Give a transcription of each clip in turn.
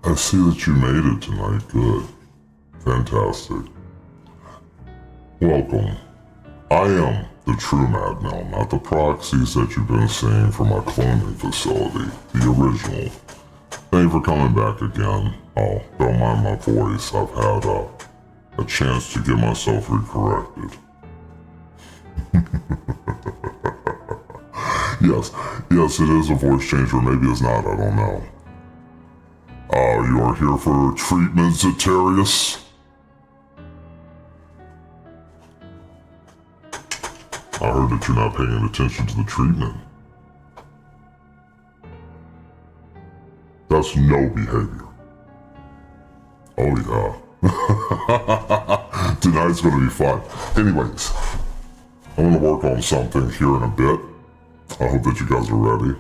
I see that you made it tonight. Good. Fantastic. Welcome. I am the true Madmel, not the proxies that you've been seeing from my cloning facility. The original. Thank you for coming back again. Oh, don't mind my voice. I've had a chance to get myself recorrected. Yes, it is a voice changer. Maybe it's not, I don't know. You are here for treatment, Zetarius? I heard that you're not paying attention to the treatment. That's no behavior. Oh yeah. Tonight's gonna be fun. Anyways, I'm gonna work on something here in a bit. I hope that you guys are ready.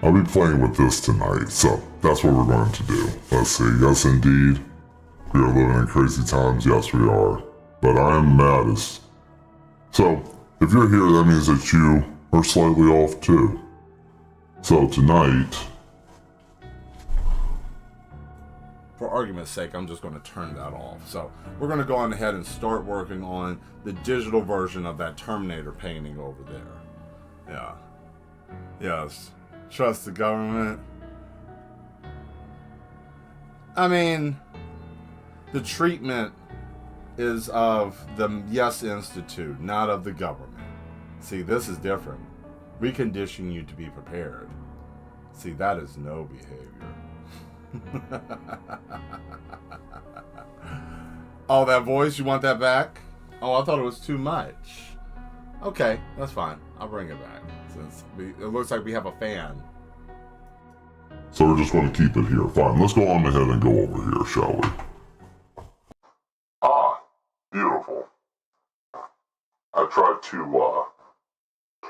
I'll be playing with this tonight, so that's what we're going to do. Let's see, yes indeed. We are living in crazy times, yes we are. But I am maddest. So, if you're here, that means that you are slightly off too. So tonight... For argument's sake, I'm just going to turn that off. So, we're going to go on ahead and start working on the digital version of that Terminator painting over there. Yeah. Yes. Trust the government. I mean, the treatment is of the Yes Institute, not of the government. See, this is different. We condition you to be prepared. See, that is no behavior. Oh, that voice, you want that back? Oh, I thought it was too much. Okay, that's fine. I'll bring it back. Since it looks like we have a fan. So we're just going to keep it here. Fine, let's go on ahead and go over here, shall we? Ah, beautiful. I tried to,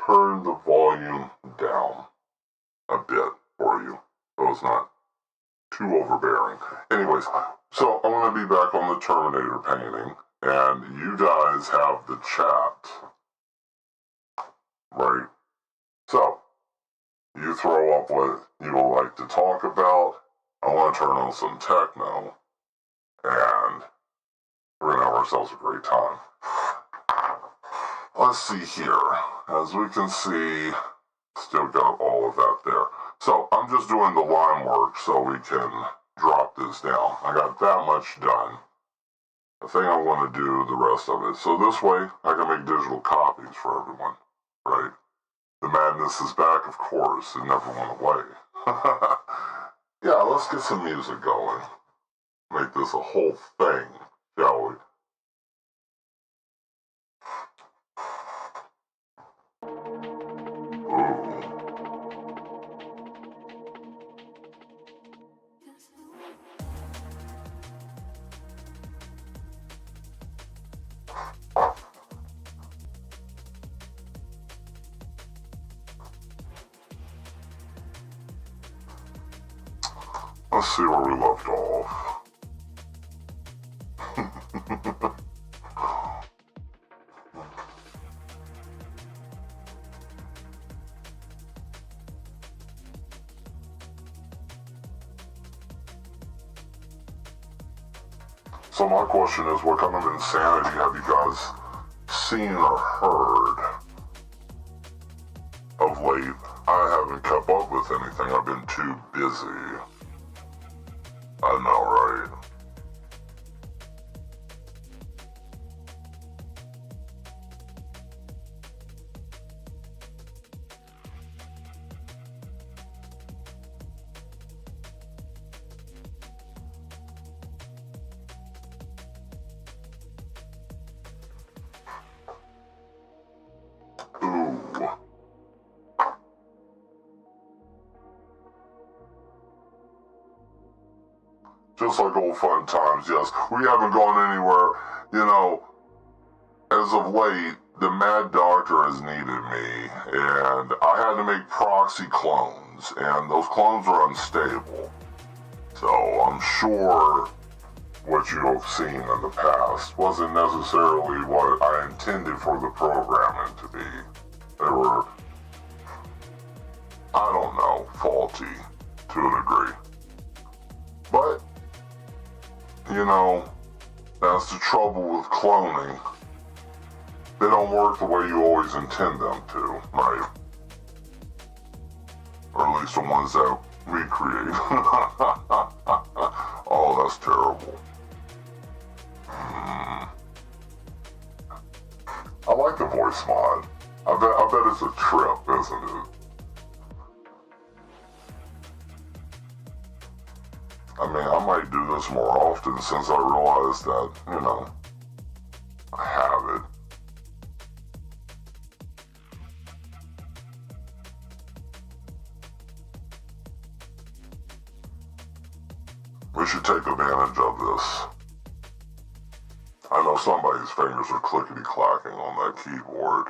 turn the volume down a bit for you, so it's not too overbearing. Anyways, so I'm going to be back on the Terminator painting, and you guys have the chat, right? So, you throw up what you would like to talk about. I want to turn on some techno, and we're going to have ourselves a great time. Let's see here. As we can see, still got all of that there. So I'm just doing the line work so we can drop this down. I got that much done. I think I want to do the rest of it. So this way, I can make digital copies for everyone, right? The madness is back, of course. It never went away. Yeah, let's get some music going. Make this a whole thing, shall we? Ooh. Let's see where we left off. So my question is, what kind of insanity have you guys seen or heard of late? I haven't kept up with anything. I've been too busy. I know, right? Ooh. Just like old fun times, yes. We haven't gone anywhere, you know, as of late, the Mad Doctor has needed me, and I had to make proxy clones, and those clones are unstable. So I'm sure what you have seen in the past wasn't necessarily what I intended for the programming to be. They were I don't know, faulty to a degree. But, you know, that's the trouble with cloning. They don't work the way you always intend them to, right? Or at least the ones that we create. Oh, that's terrible. I like the voice mod. I bet it's a trip, isn't it? I mean, I might do this more often since I realized that, you know, I have it. We should take advantage of this. I know somebody's fingers are clickety-clacking on that keyboard.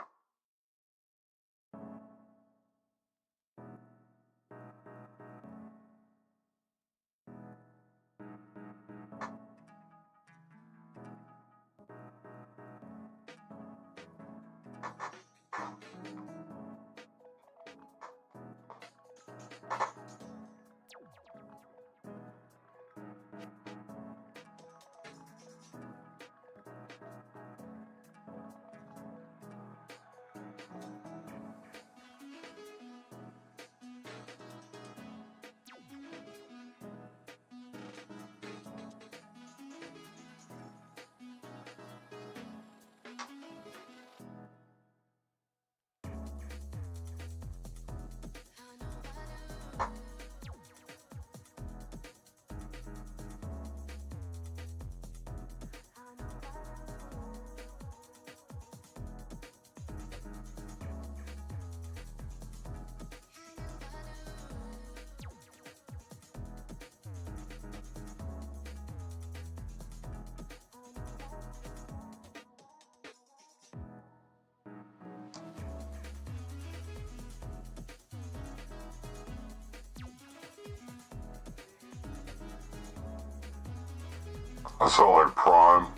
I sound like Prime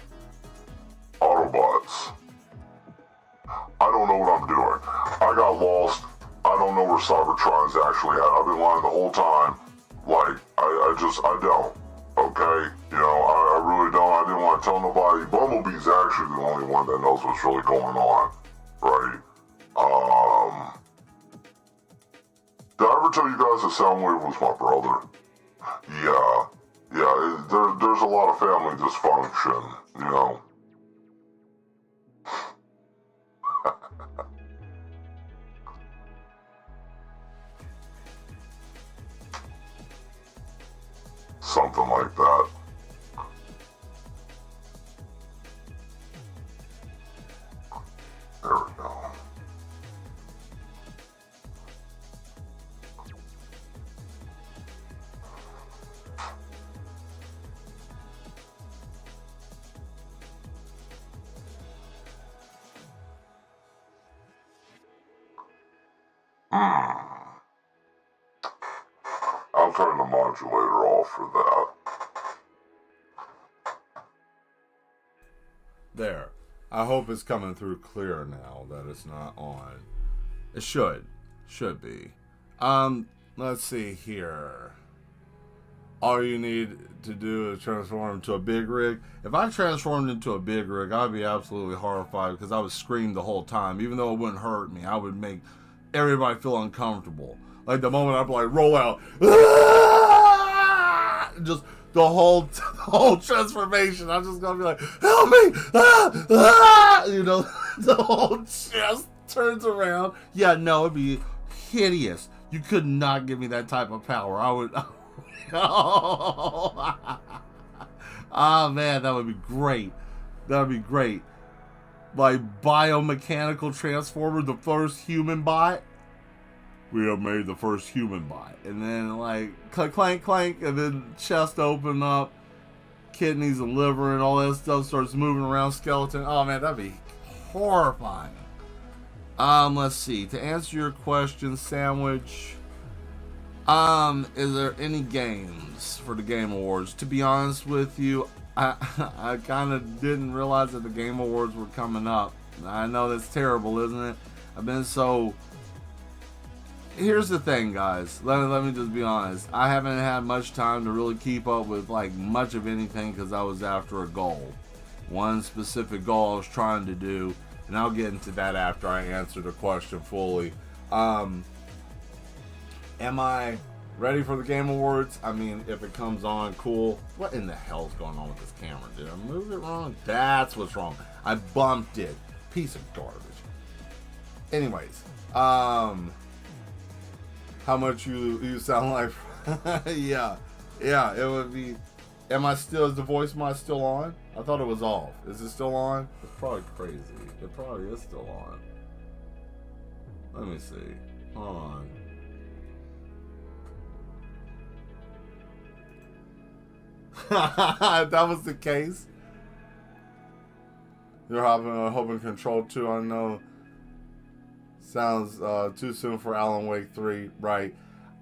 Autobots. I don't know what I'm doing. I got lost. I don't know where Cybertron's actually at. I've been lying the whole time. Like, I don't. Okay? You know, I really don't. I didn't want to tell nobody. Bumblebee's actually the only one that knows what's really going on. Right? Did I ever tell you guys that Soundwave was my brother? Yeah. Yeah, there's a lot of family dysfunction, you know. Something like that. There we go. I'll turn the modulator off for that. There. I hope it's coming through clear now that it's not on. It should. Should be. Let's see here. All you need to do is transform into a big rig. If I transformed into a big rig, I'd be absolutely horrified because I would scream the whole time. Even though it wouldn't hurt me, I would make everybody feel uncomfortable. Like the moment I'd be like, roll out. Just the whole transformation. I'm just going to be like, help me. You know, the whole chest turns around. Yeah, no, it'd be hideous. You could not give me that type of power. I would... Oh man, that would be great. That would be great. Like biomechanical transformer, the first human bot. We have made the first human bot. And then like clank, clank, clank, and then chest open up, kidneys and liver and all that stuff starts moving around, skeleton. Oh man, that'd be horrifying. Let's see. To answer your question, Sandwich, is there any games for the Game Awards? To be honest with you, I kind of didn't realize that the Game Awards were coming up. I know that's terrible, isn't it? I've been so here's the thing, guys. Let me just be honest. I haven't had much time to really keep up with like much of anything because I was after a goal. One specific goal I was trying to do, and I'll get into that after I answer the question fully. Am I ready for the Game Awards? I mean, if it comes on, cool. What in the hell's going on with this camera? Did I move it wrong? That's what's wrong. I bumped it. Piece of garbage. Anyways, how much you sound like? yeah, it would be. Is the voice mic still on? I thought it was off. Is it still on? It's probably crazy. It probably is still on. Let me see. Hold on. If that was the case, you're hoping Control 2. I know sounds too soon for Alan Wake 3, right?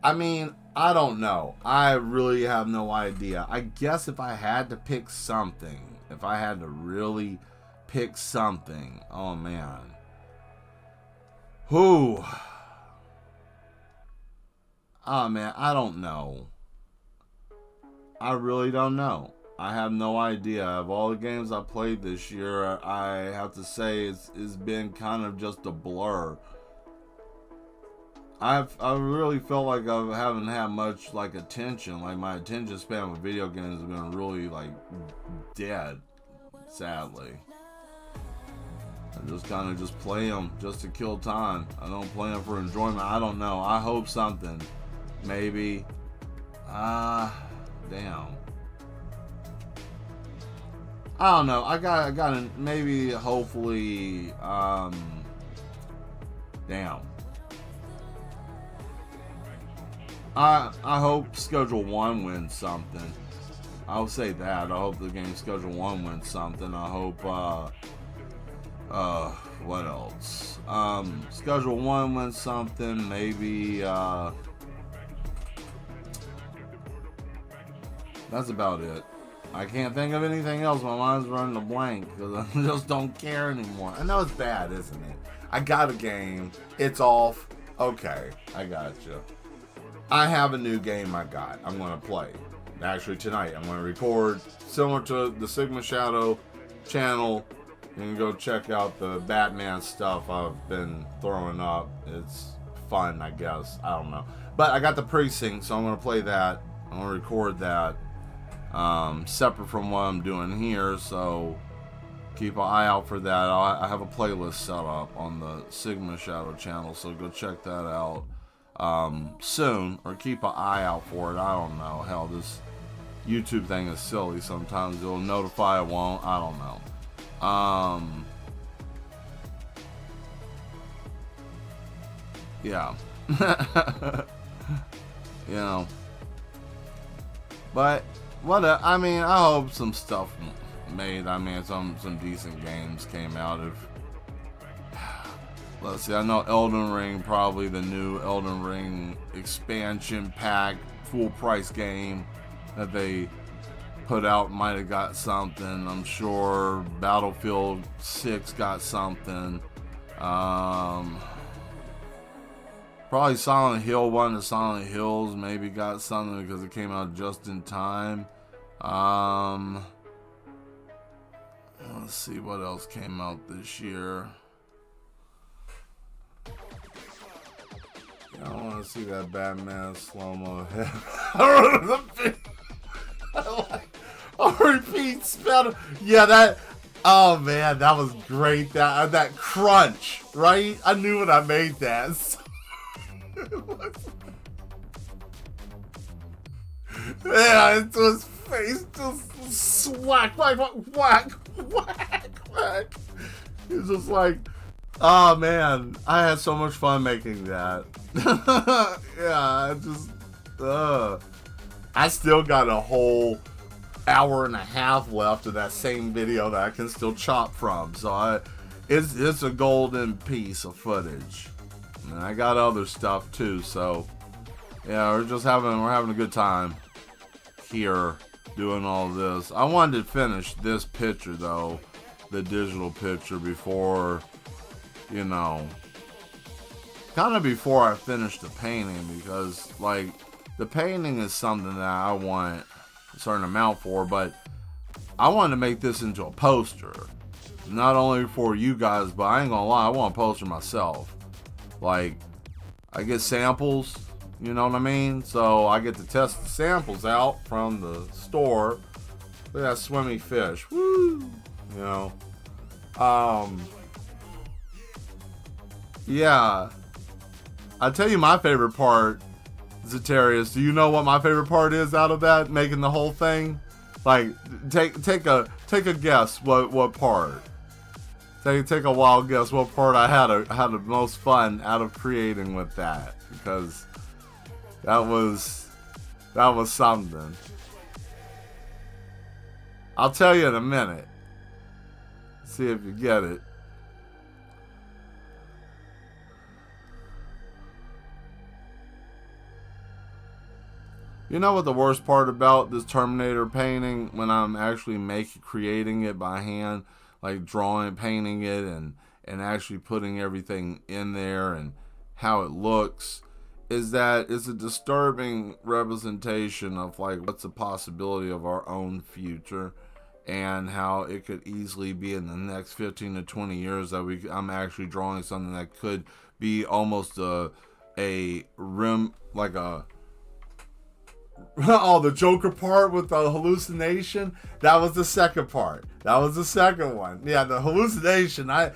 I mean, I don't know. I really have no idea. I guess if I had to pick something, if I had to really pick something, oh man. Who? Oh man, I don't know. I really don't know. I have no idea. Of all the games I played this year, I have to say it's been kind of just a blur. I really felt like I haven't had much like attention. Like my attention span with video games has been really like dead, sadly. I just kind of just play them just to kill time. I don't play them for enjoyment. I don't know. I hope something. Maybe. Damn. I don't know. I got maybe, hopefully, damn. I hope Schedule 1 wins something. I'll say that. I hope the game Schedule 1 wins something. I hope, what else? Schedule 1 wins something. Maybe, that's about it. I can't think of anything else. My mind's running a blank because I just don't care anymore. I know it's bad, isn't it? I got a game. It's off. Okay, I got you. I have a new game I'm going to play. Actually, tonight I'm going to record. Similar to the Sigma Shadow channel. You can go check out the Batman stuff I've been throwing up. It's fun, I guess. I don't know. But I got the Precinct, so I'm going to play that. I'm going to record that. Separate from what I'm doing here, so keep an eye out for that. I have a playlist set up on the Sigma Shadow channel, so go check that out soon, or keep an eye out for it. I don't know. Hell, this YouTube thing is silly. Sometimes it'll notify, it won't. I don't know. Yeah. You know. But what I mean, I hope some stuff made. I mean, some decent games came out of. Let's see. I know Elden Ring, probably the new Elden Ring expansion pack, full price game that they put out might have got something. I'm sure Battlefield 6 got something. Probably Silent Hill, one of the Silent Hills maybe got something because it came out just in time. Let's see what else came out this year. I don't want to see that Batman slow-mo head. I'll repeat spell. Yeah, that. Oh man, that was great. That crunch, right? I knew when I made that. Yeah, into his face, just whack. He's just like, oh man, I had so much fun making that. Yeah, I still got a whole hour and a half left of that same video that I can still chop from. So it's a golden piece of footage. And I got other stuff too, so yeah, we're having a good time here doing all this. I wanted to finish this picture though, the digital picture, before, you know, kind of before I finish the painting, because like the painting is something that I want a certain amount for, but I wanted to make this into a poster, not only for you guys, but I ain't gonna lie, I want a poster myself. Like, I get samples, you know what I mean? So I get to test the samples out from the store. Look at that swimmy fish, woo! You know, yeah. I'll tell you my favorite part, Zetarius. Do you know what my favorite part is out of that, making the whole thing? Like, take a guess. What part? Take a wild guess. What part I had the most fun out of creating with that, because that was something. I'll tell you in a minute. See if you get it. You know what the worst part about this Terminator painting, when I'm actually creating it by hand, like drawing, painting it, and actually putting everything in there and how it looks, is that it's a disturbing representation of like what's the possibility of our own future, and how it could easily be in the next 15 to 20 years that I'm actually drawing something that could be almost a rim, like a oh, the Joker part with the hallucination. That was the second part. That was the second one. Yeah, the hallucination. I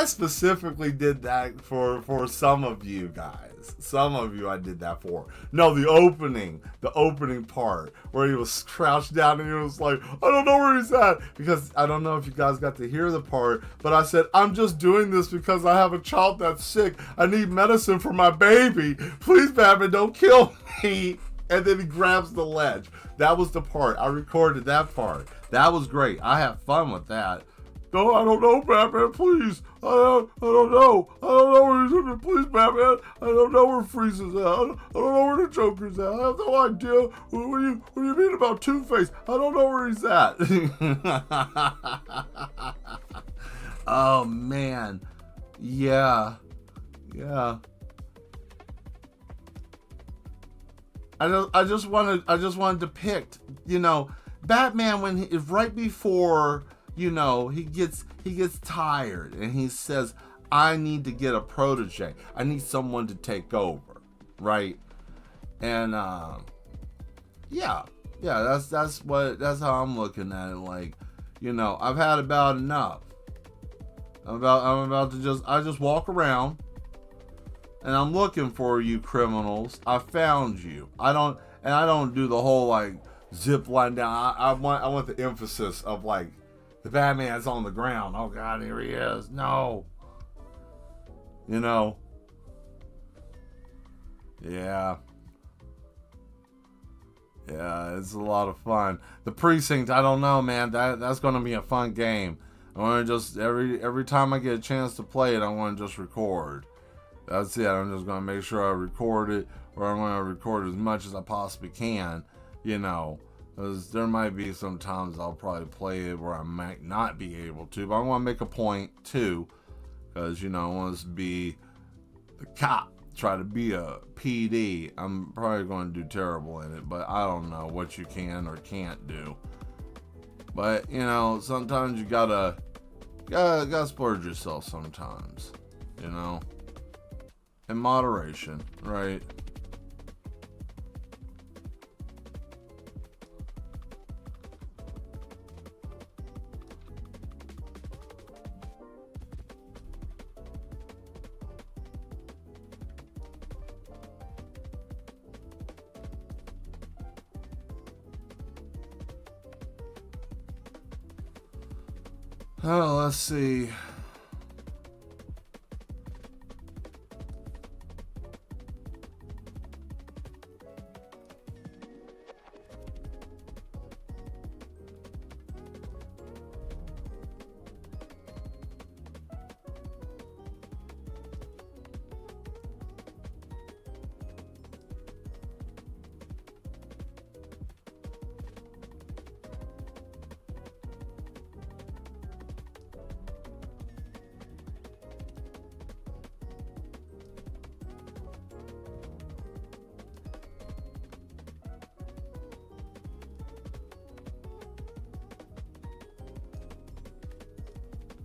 specifically did that for some of you guys. Some of you I did that for. No, the opening part where he was crouched down and he was like, I don't know where he's at. Because I don't know if you guys got to hear the part, but I said, I'm just doing this because I have a child that's sick. I need medicine for my baby. Please, Batman, don't kill me. And then he grabs the ledge. That was the part. I recorded that part. That was great. I had fun with that. No, I don't know, Batman, please. I don't know. I don't know where he's at. Please, Batman. I don't know where Freeze is at. I don't know where the Joker's at. I have no idea. What do you mean about Two-Face? I don't know where he's at. Oh, man. Yeah. I just want to depict, you know, Batman when right before, you know, he gets tired and he says, I need to get a protege. I need someone to take over, right? And yeah, that's how I'm looking at it. Like, you know, I've had about enough. I'm about to just walk around. And I'm looking for you criminals. I found you. I don't do the whole like zip line down. I want the emphasis of like the Batman's on the ground. Oh God, here he is. No. You know. Yeah. Yeah, it's a lot of fun. The Precinct, I don't know, man. That's gonna be a fun game. I wanna just every time I get a chance to play it, I wanna just record. That's it. I'm just going to make sure I record it, or I'm going to record as much as I possibly can, you know, because there might be some times I'll probably play it where I might not be able to, but I want to make a point too, because, you know, I want to be the cop, try to be a PD. I'm probably going to do terrible in it, but I don't know what you can or can't do. But, you know, sometimes you gotta splurge yourself sometimes, you know. In moderation, right? Oh, let's see.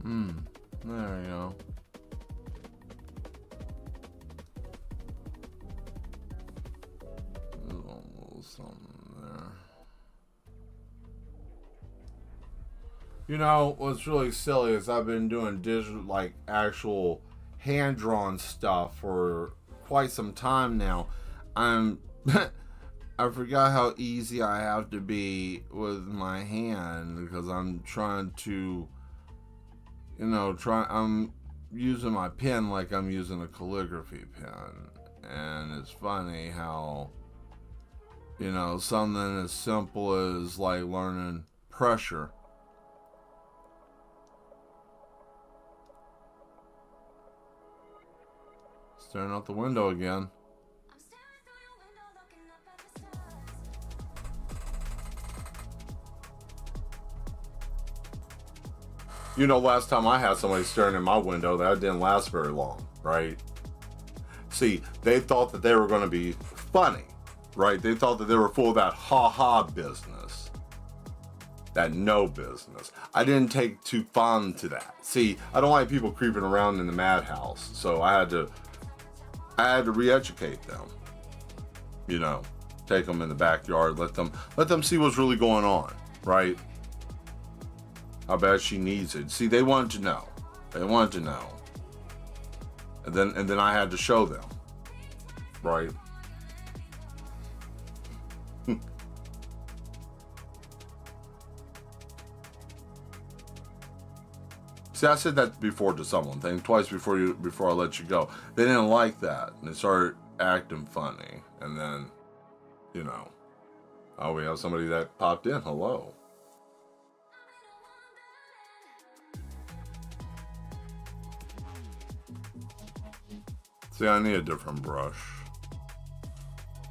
There we go. There's a little something there. You know, what's really silly is I've been doing digital, like actual hand-drawn stuff for quite some time now. I forgot how easy I have to be with my hand because I'm trying to, I'm using my pen like I'm using a calligraphy pen. And it's funny how, something as simple as like learning pressure. Staring out the window again. Last time I had somebody staring in my window, that didn't last very long, right? See, they thought that they were going to be funny, right? They thought that they were full of that ha-ha business, that no business. I didn't take too fond to that. See, I don't like people creeping around in the madhouse, so I had to re-educate them. Take them in the backyard, let them see what's really going on, right? How bad she needs it. See, they wanted to know. And then I had to show them. Right? See, I said that before to someone. Twice before I let you go. They didn't like that. And they started acting funny. And then, we have somebody that popped in. Hello. See, I need a different brush.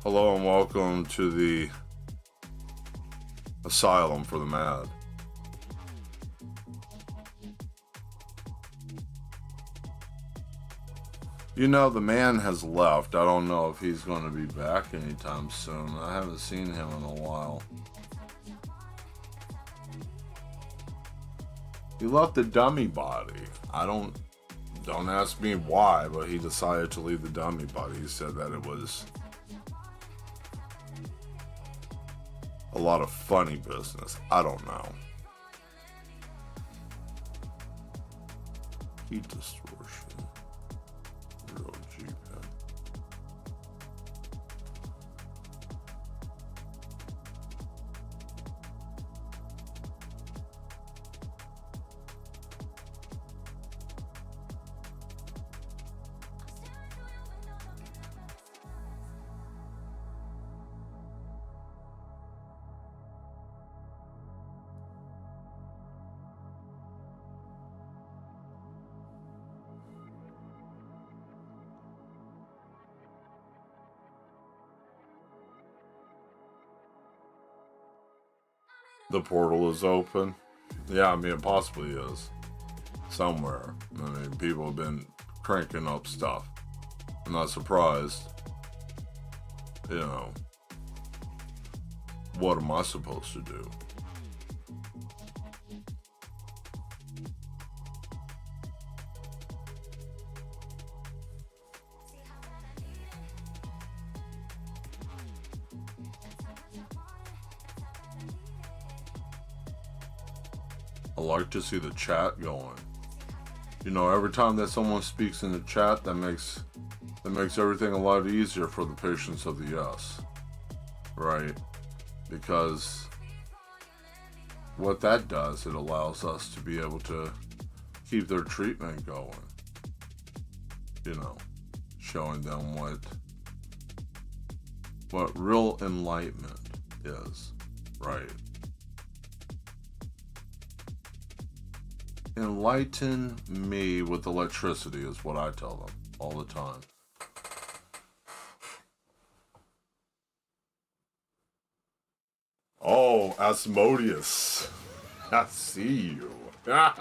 Hello and welcome to the Asylum for the Mad. The man has left. I don't know if he's going to be back anytime soon. I haven't seen him in a while. He left the dummy body. Don't ask me why, but he decided to leave the dummy body. He said that it was a lot of funny business. I don't know. Heat distortion. Real G-pen. The portal is open. Yeah, it possibly is. Somewhere. People have been cranking up stuff. I'm not surprised. What am I supposed to do? I like to see the chat going. Every time that someone speaks in the chat, that makes everything a lot easier for the patients of the yes. Right? Because what that does, it allows us to be able to keep their treatment going. Showing them what real enlightenment is. Right? Enlighten me with electricity is what I tell them all the time. Oh, Asmodeus. I see you. And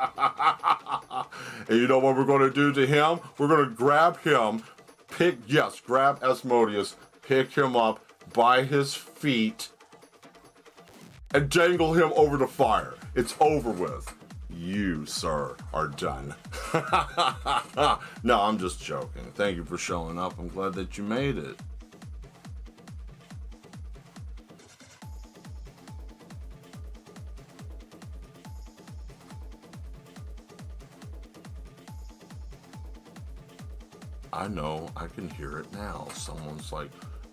you know what we're going to do to him? We're going to grab him, grab Asmodeus, pick him up by his feet, and dangle him over the fire. It's over with. You, sir, are done. No, I'm just joking. Thank you for showing up. I'm glad that you made it. I know, I can hear it now. Someone's like,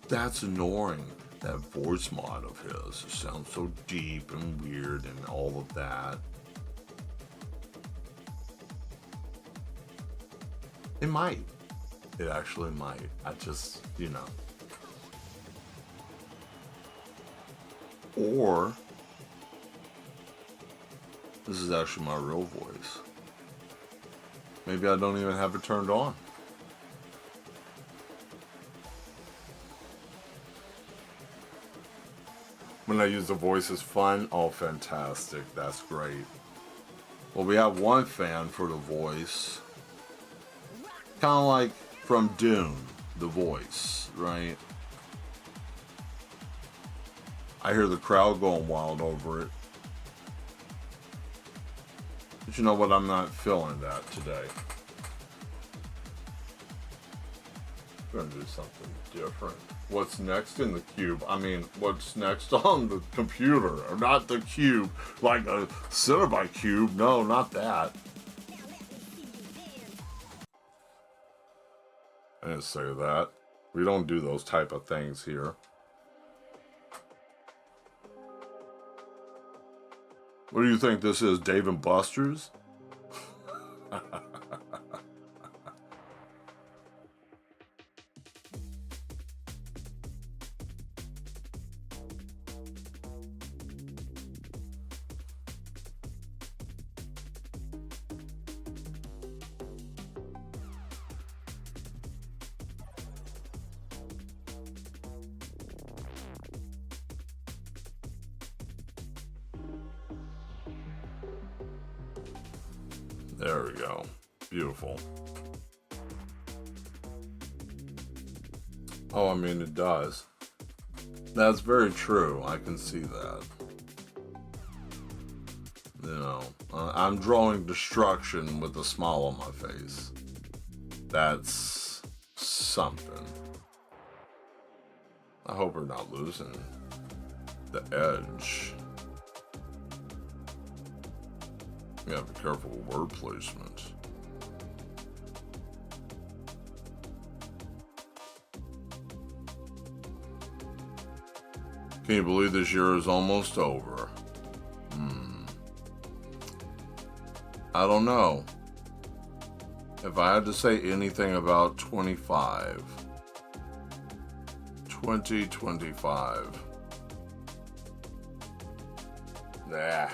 that's annoying. That voice mod of his. It sounds so deep and weird and all of that. It might. It actually might. I just, you know. Or, this is actually my real voice. Maybe I don't even have it turned on. When I use the voice as fun, oh, fantastic. That's great. Well, we have one fan for the voice. Kind of like from Dune, the voice, right? I hear the crowd going wild over it. But you know what? I'm not feeling that today. I'm gonna do something different. What's next in the cube? I mean, what's next on the computer? Or not the cube, like a Cinebyte cube. No, not that. I didn't say that. We don't do those type of things here. What do you think this is, Dave and Buster's? There we go. Beautiful. Oh, I mean, it does. That's very true. I can see that. You know, I'm drawing destruction with a smile on my face. That's something. I hope we're not losing the edge. You gotta be careful with word placement. Can you believe this year is almost over? I don't know. If I had to say anything about 2025. Nah.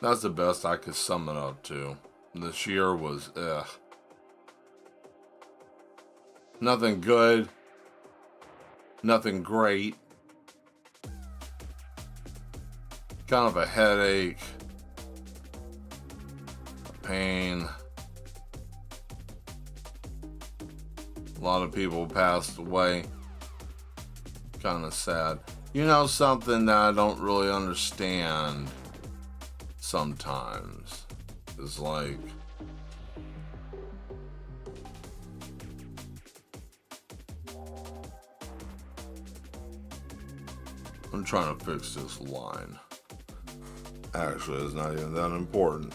That's the best I could sum it up to. This year was, nothing good. Nothing great. Kind of a headache. A pain. A lot of people passed away. Kind of sad. You know, something that I don't really understand sometimes is like, I'm trying to fix this line. Actually, it's not even that important.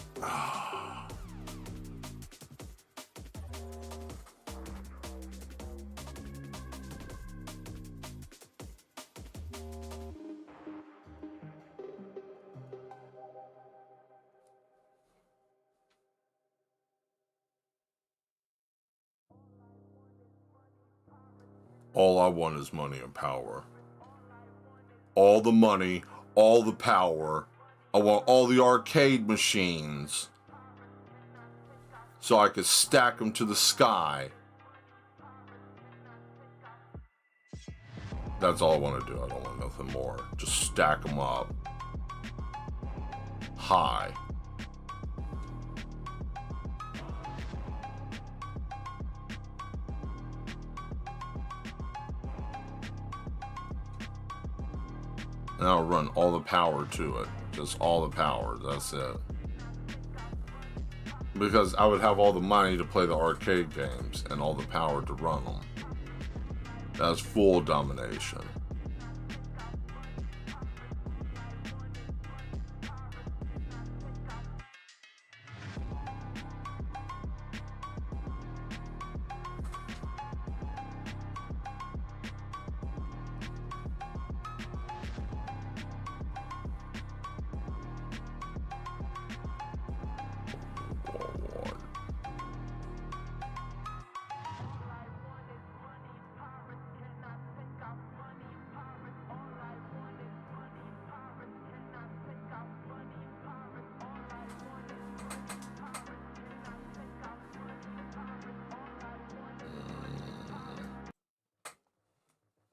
All I want is money and power. All the money, all the power. I want all the arcade machines so I could stack them to the sky. That's all I want to do. I don't want nothing more. Just stack them up high. And I'll run all the power to it. Just all the power, that's it. Because I would have all the money to play the arcade games and all the power to run them. That's full domination.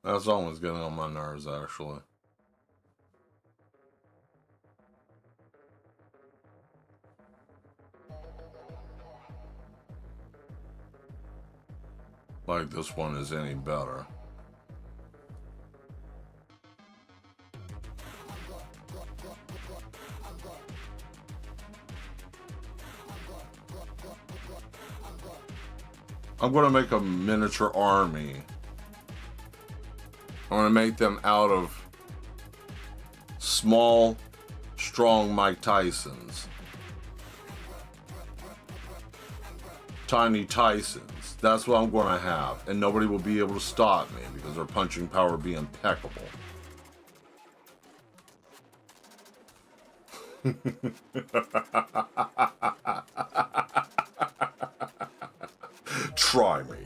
That song was getting on my nerves, actually. Like this one is any better. I'm gonna make a miniature army. I'm gonna make them out of small, strong Mike Tysons. Tiny Tysons. That's what I'm gonna have. And nobody will be able to stop me because their punching power will be impeccable. Try me.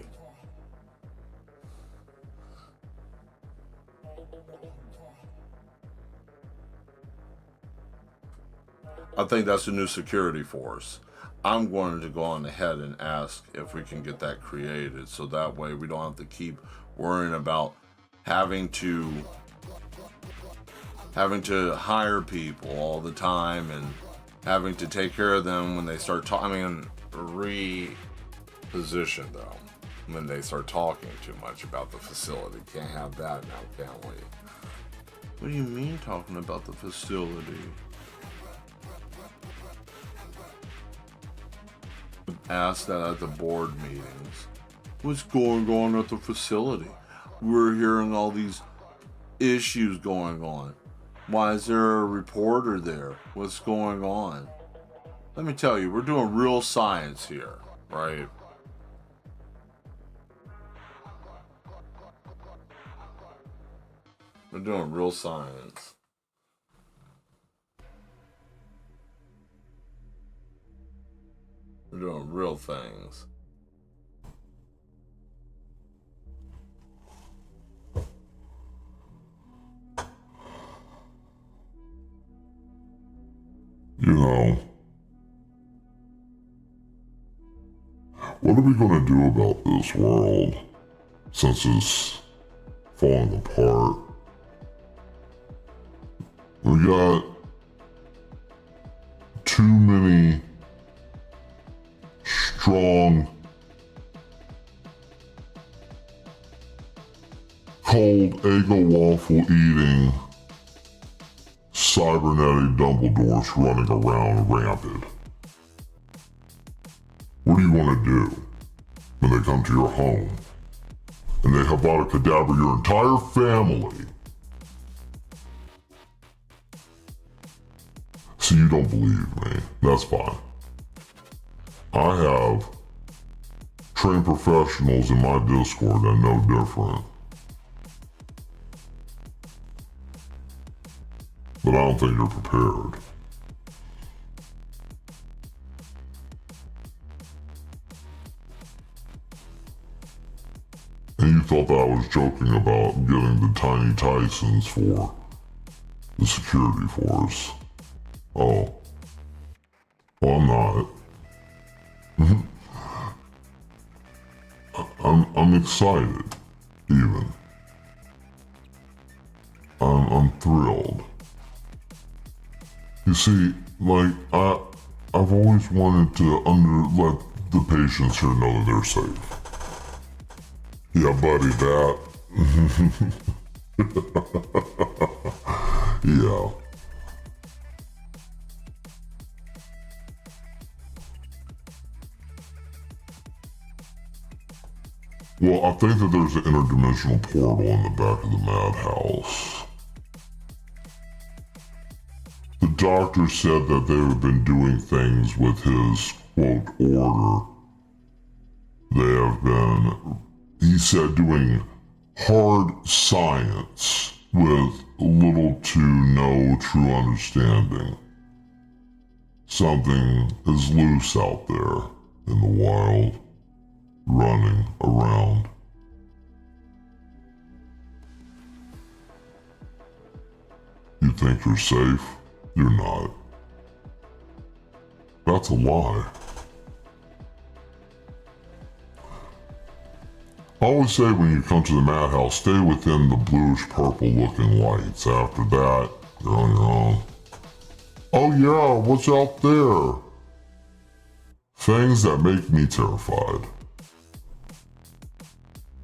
I think that's a new security force. I'm going to go on ahead and ask if we can get that created so that way we don't have to keep worrying about having to hire people all the time and having to take care of them when they start talking. I mean, reposition them when they start talking too much about the facility. Can't have that now, can we? What do you mean talking about the facility? Ask that at the board meetings. What's going on at the facility? We're hearing all these issues going on. Why is there a reporter there? What's going on? Let me tell you, we're doing real science here, right? We're doing real science. We're doing real things. You know, what are we going to do about this world since it's falling apart? We got too many strong, cold Eggo waffle eating cybernetic Dumbledores running around rampant. What do you want to do when they come to your home and they have Avada Kedavra your entire family? See, you don't believe me. That's fine. I have trained professionals in my Discord that know different. But I don't think you're prepared. And you thought that I was joking about getting the Tiny Tysons for the security force. Oh. Well, I'm not. I'm excited, even. I'm thrilled. You see, like, I've always wanted to let the patients here know that they're safe. Yeah, buddy, that. Yeah. Well, I think that there's an interdimensional portal in the back of the madhouse. The doctor said that they have been doing things with his, quote, order. They have been, he said, doing hard science with little to no true understanding. Something is loose out there in the wild, running around. You think you're safe? You're not. That's a lie. I always say when you come to the madhouse, stay within the bluish purple looking lights. After that, you're on your own. Oh yeah, what's out there? Things that make me terrified.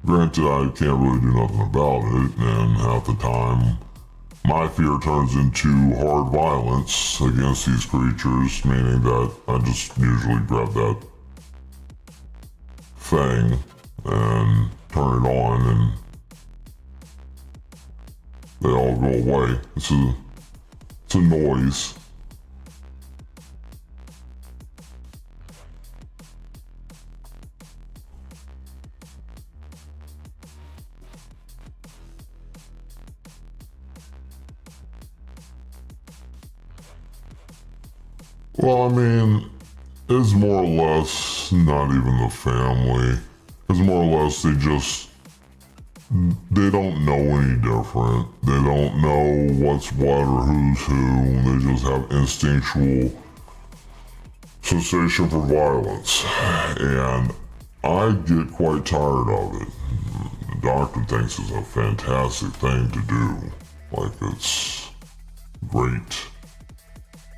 Granted, I can't really do nothing about it, and half the time, my fear turns into hard violence against these creatures, meaning that I just usually grab that thing and turn it on and they all go away. It's a noise. Well, I mean, it's more or less not even the family. It's more or less they don't know any different. They don't know what's what or who's who. They just have instinctual sensation for violence. And I get quite tired of it. The doctor thinks it's a fantastic thing to do. Like it's great.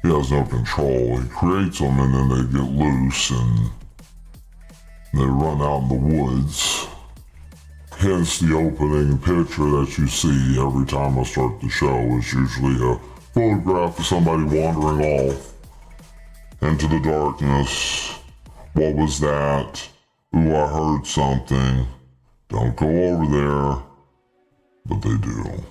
He has no control. He creates them and then they get loose and they run out in the woods. Hence the opening picture that you see every time I start the show is usually a photograph of somebody wandering off into the darkness. What was that? Ooh, I heard something. Don't go over there. But they do.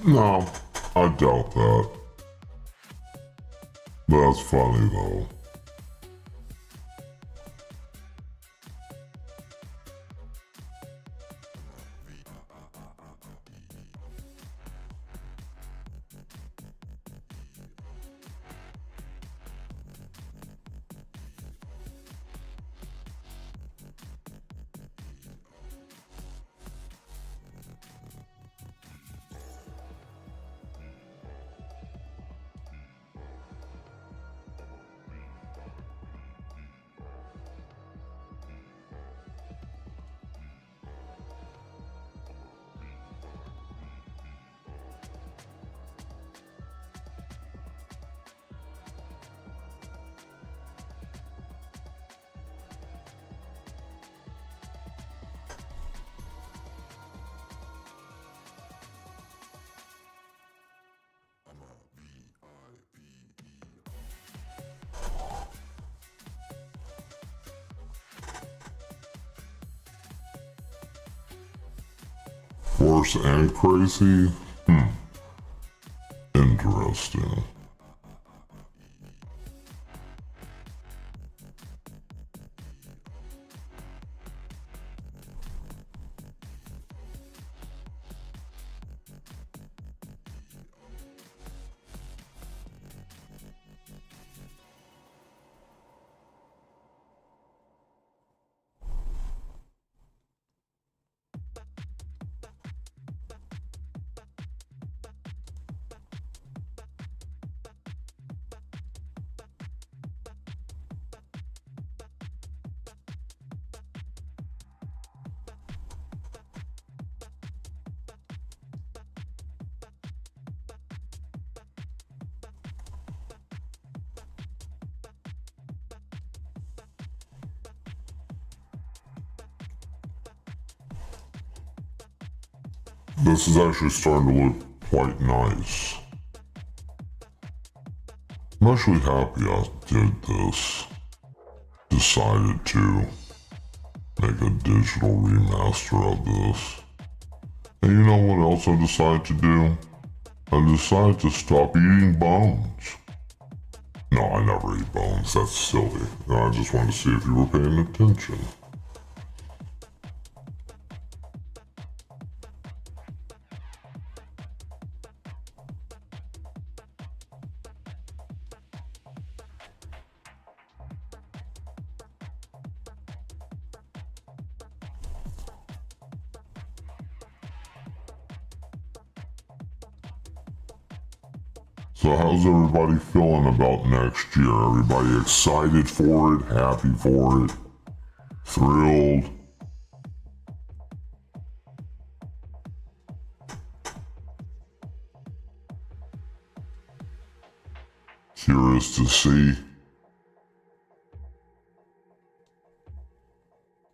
No, I doubt that. That's funny though. Worse and crazy? Interesting. This is actually starting to look quite nice. I'm actually happy I did this. Decided to make a digital remaster of this. And you know what else I decided to do? I decided to stop eating bones. No, I never eat bones. That's silly. I just wanted to see if you were paying attention. So how's everybody feeling about next year? Everybody excited for it? Happy for it? Thrilled? Curious to see?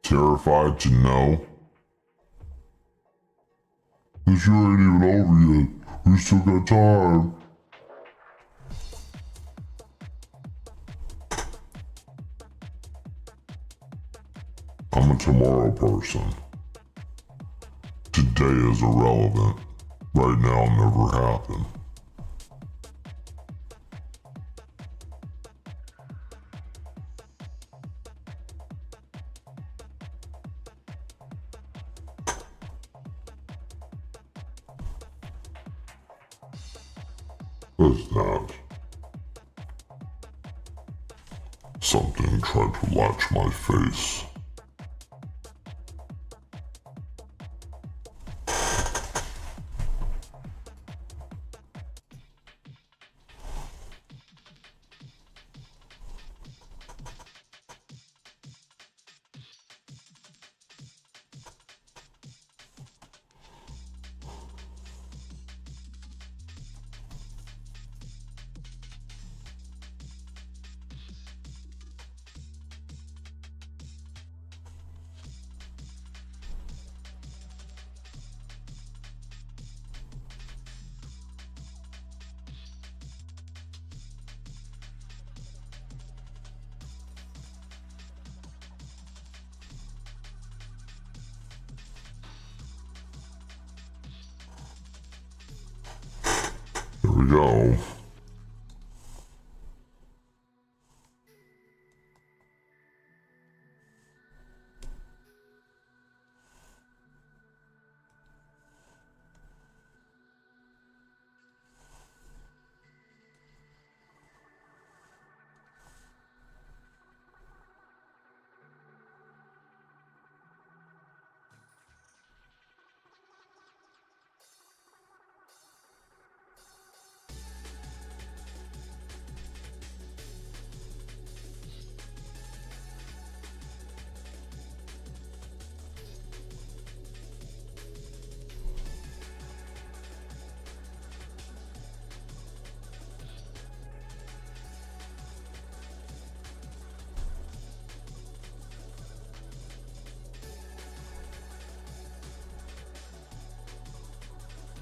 Terrified to know? This year ain't even over yet. We still got time. I'm a tomorrow person. Today is irrelevant. Right now never happened. What's that? Something tried to latch my face. Here we go.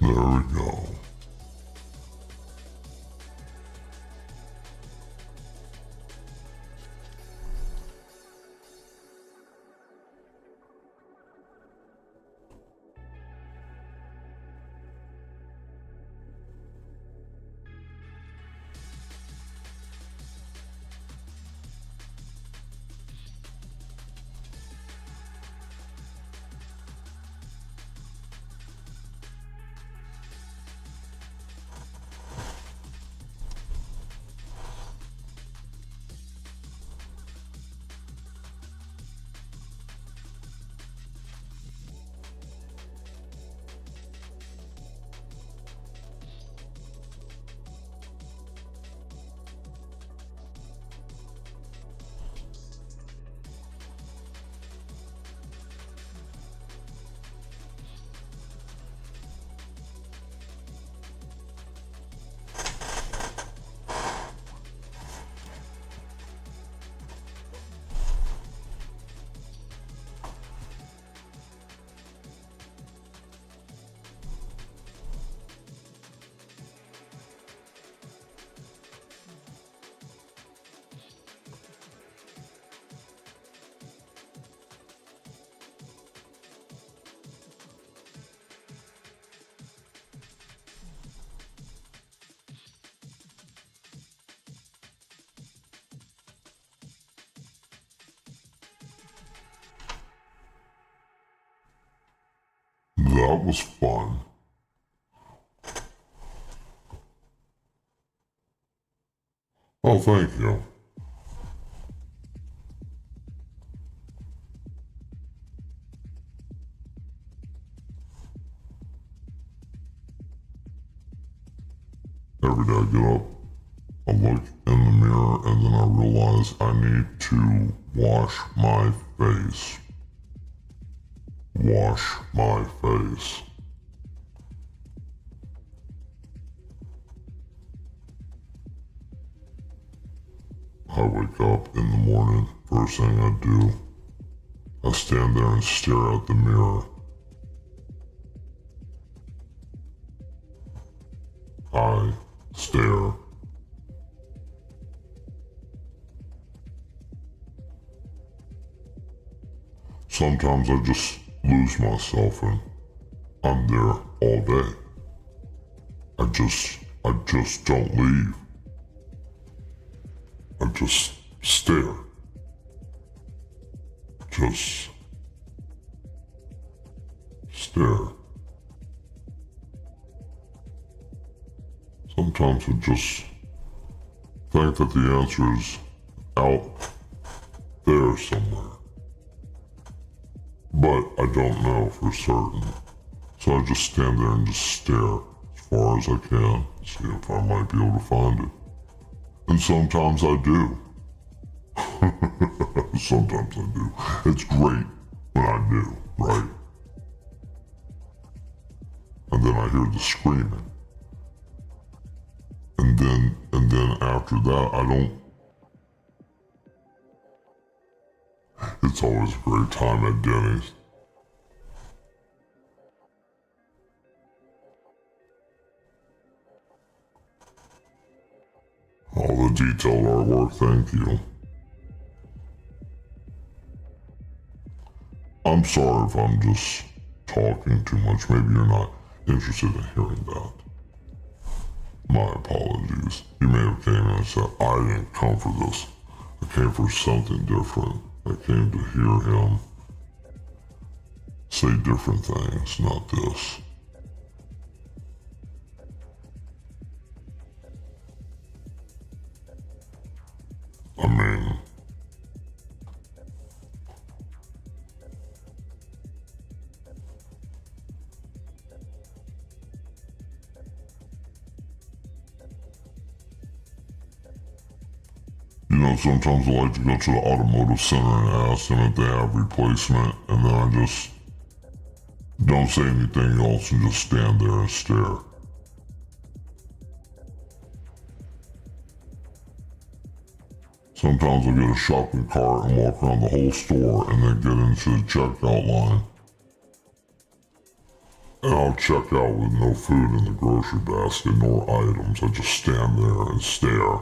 There we go. That was fun. Oh, thank you. Every day I get up, I look in the mirror, and then I realize I need to wash my face. Wash my face. I wake up in the morning, first thing I do, I stand there and stare at the mirror. I stare. Sometimes I just lose myself and I'm there all day. I just don't leave. I just stare. Just stare. Sometimes I just think that the answer is out there somewhere. But I don't know for certain. So I just stand there and just stare as far as I can, see if I might be able to find it. And sometimes I do. Sometimes I do. It's great when I do, right? And then I hear the screaming. And then after that, I don't. It's always a great time at Denny's. All the detailed artwork, thank you. I'm sorry if I'm just talking too much. Maybe you're not interested in hearing that. My apologies. You may have came in and said, I didn't come for this. I came for something different. I came to hear him say different things, not this. I mean, you know, sometimes I like to go to the automotive center and ask them if they have replacement, and then I just don't say anything else and just stand there and stare. Sometimes I'll get a shopping cart and walk around the whole store and then get into the checkout line. And I'll check out with no food in the grocery basket nor items. I just stand there and stare.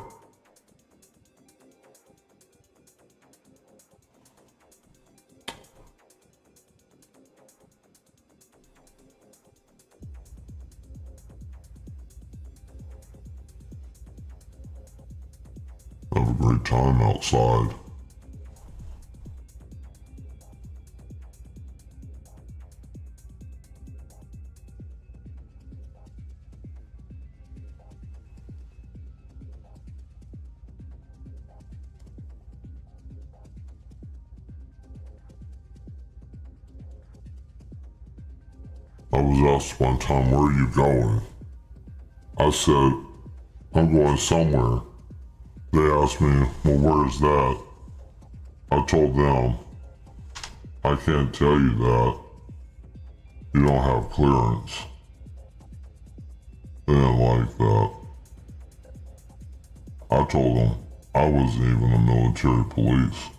Have a great time outside. I was asked one time, where are you going? I said, I'm going somewhere. They asked me, well, where's that? I told them, I can't tell you that. You don't have clearance. They didn't like that. I told them I wasn't even a military police.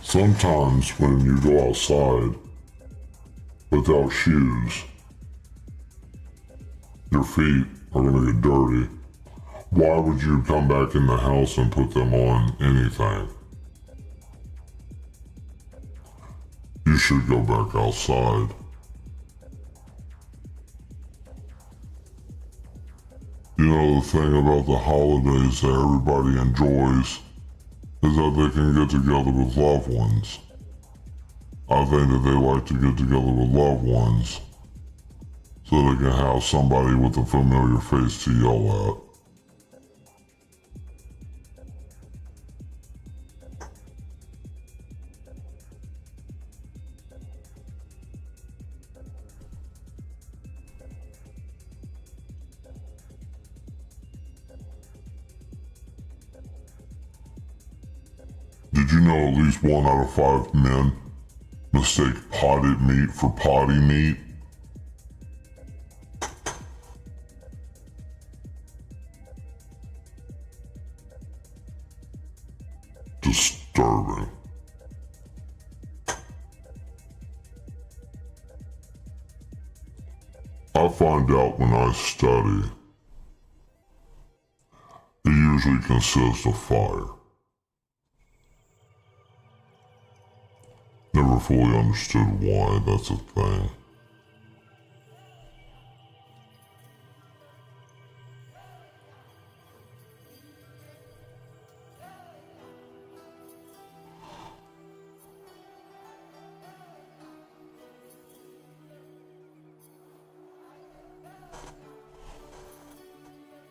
Sometimes when you go outside without shoes, your feet are going to get dirty. Why would you come back in the house and put them on anything? You should go back outside You know, the thing about the holidays that everybody enjoys is that they can get together with loved ones. I think that they like to get together with loved ones so they can have somebody with a familiar face to yell at. Did you know at least 1 out of 5 men mistake potted meat for potty meat? Disturbing. I find out when I study. It usually consists of fire. Never fully understood why that's a thing.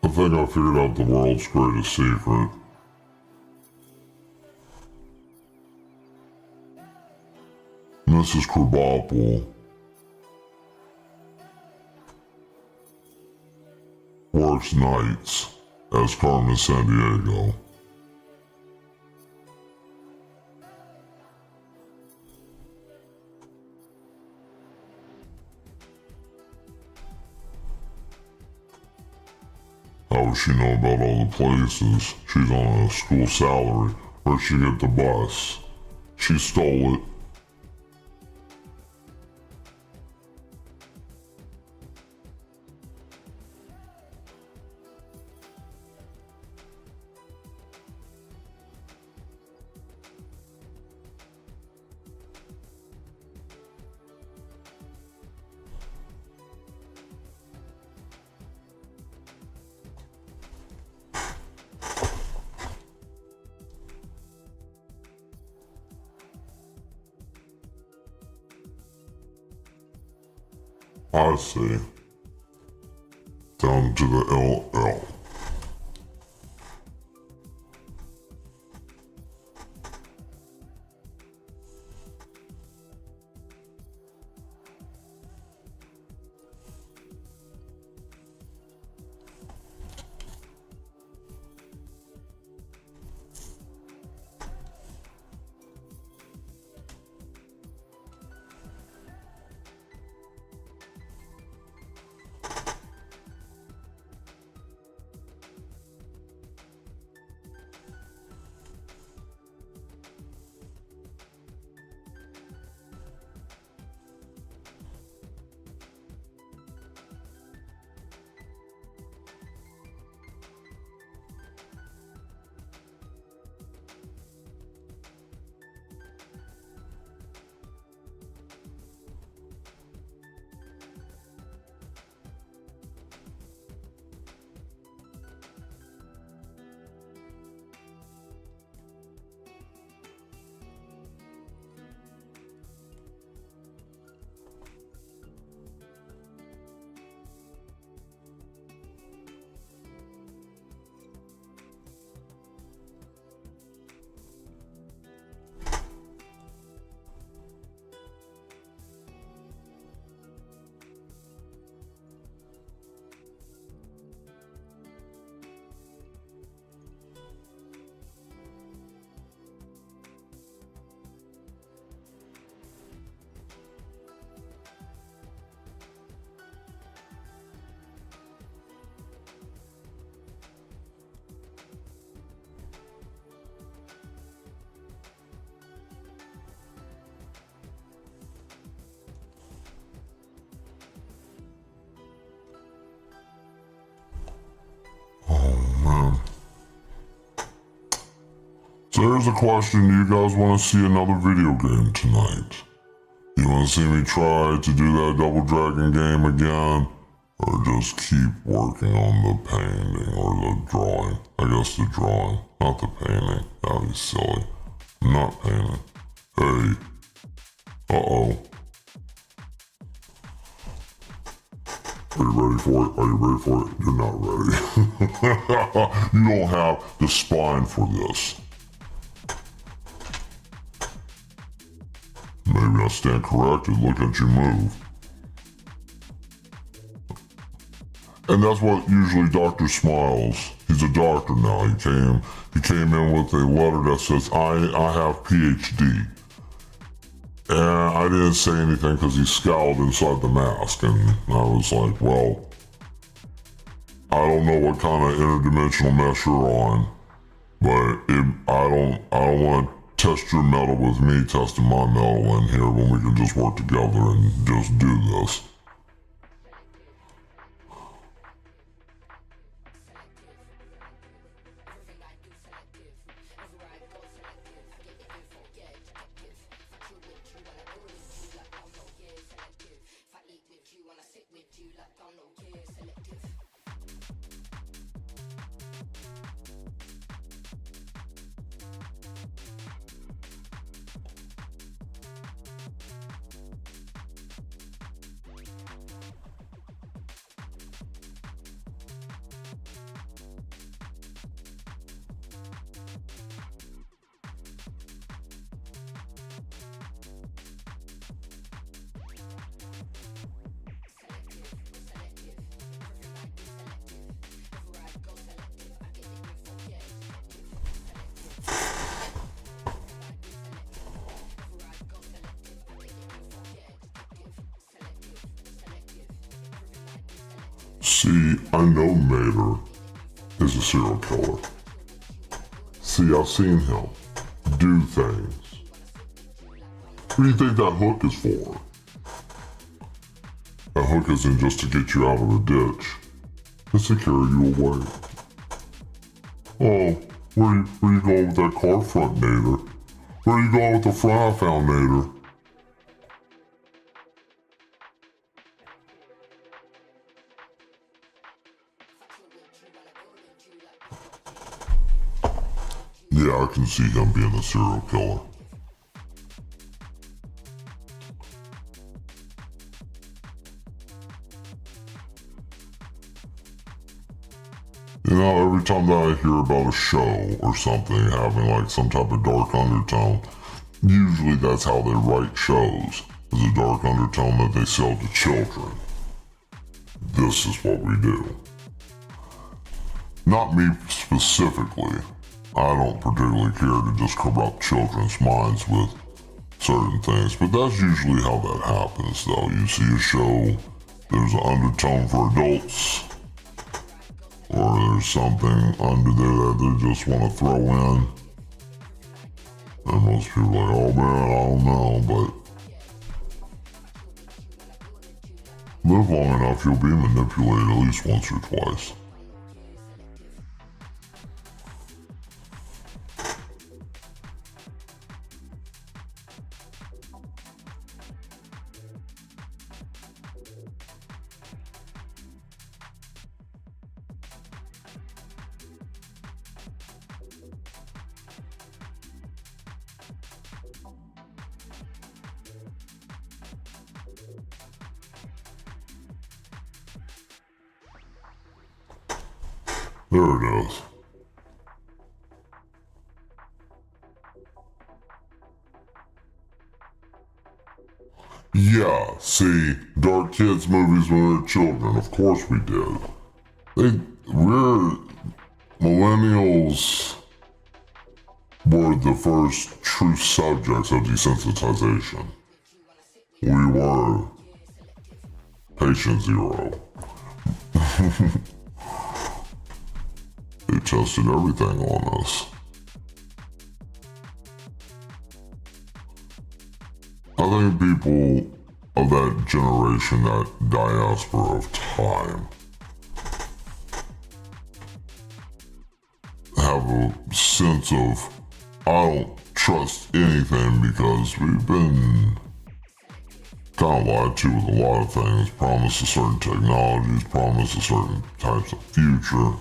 I think I figured out the world's greatest secret. Mrs. Krabappel works nights as Carmen Sandiego. How would she know about all the places? She's on a school salary. Where'd she get the bus? She stole it. I see. Down to the LL. So here's a question, do you guys want to see another video game tonight? You want to see me try to do that Double Dragon game again? Or just keep working on the painting or the drawing. I guess the drawing, not the painting. That'd be silly. I'm not painting. Hey. Uh-oh. Are you ready for it? Are you ready for it? You're not ready. You don't have the spine for this. Maybe I stand corrected. Look at you move. And that's what usually Dr. Smiles, he's a doctor now. He came in with a letter that says, I have PhD. And I didn't say anything because he scowled inside the mask. And I was like, well, I don't know what kind of interdimensional mesh you're on, but I don't want to test your metal with me testing my metal in here when we can just work together and just do this. See, I know Mater is a serial killer. See, I've seen him do things. What do you think that hook is for? That hook isn't just to get you out of the ditch. It's to carry you away. Oh, where you going with that car front, Nader? Where you going with the front I found, Nader? Yeah, I can see him being a serial killer. You know, every time that I hear about a show or something having like some type of dark undertone, usually that's how they write shows, is a dark undertone that they sell to children. This is what we do. Not me specifically. I don't particularly care to just corrupt children's minds with certain things, but that's usually how that happens though. You see a show, there's an undertone for adults, or there's something under there that they just want to throw in. And most people are like, oh man, I don't know, but live long enough, you'll be manipulated at least once or twice. There it is. Yeah, see, dark kids movies when we were children, of course we did. We're millennials were the first true subjects of desensitization. We were patient zero. They tested everything on us. I think people of that generation, that diaspora of time, have a sense of, I don't trust anything because we've been kind of lied to with a lot of things. Promise of certain technologies, promise of certain types of future,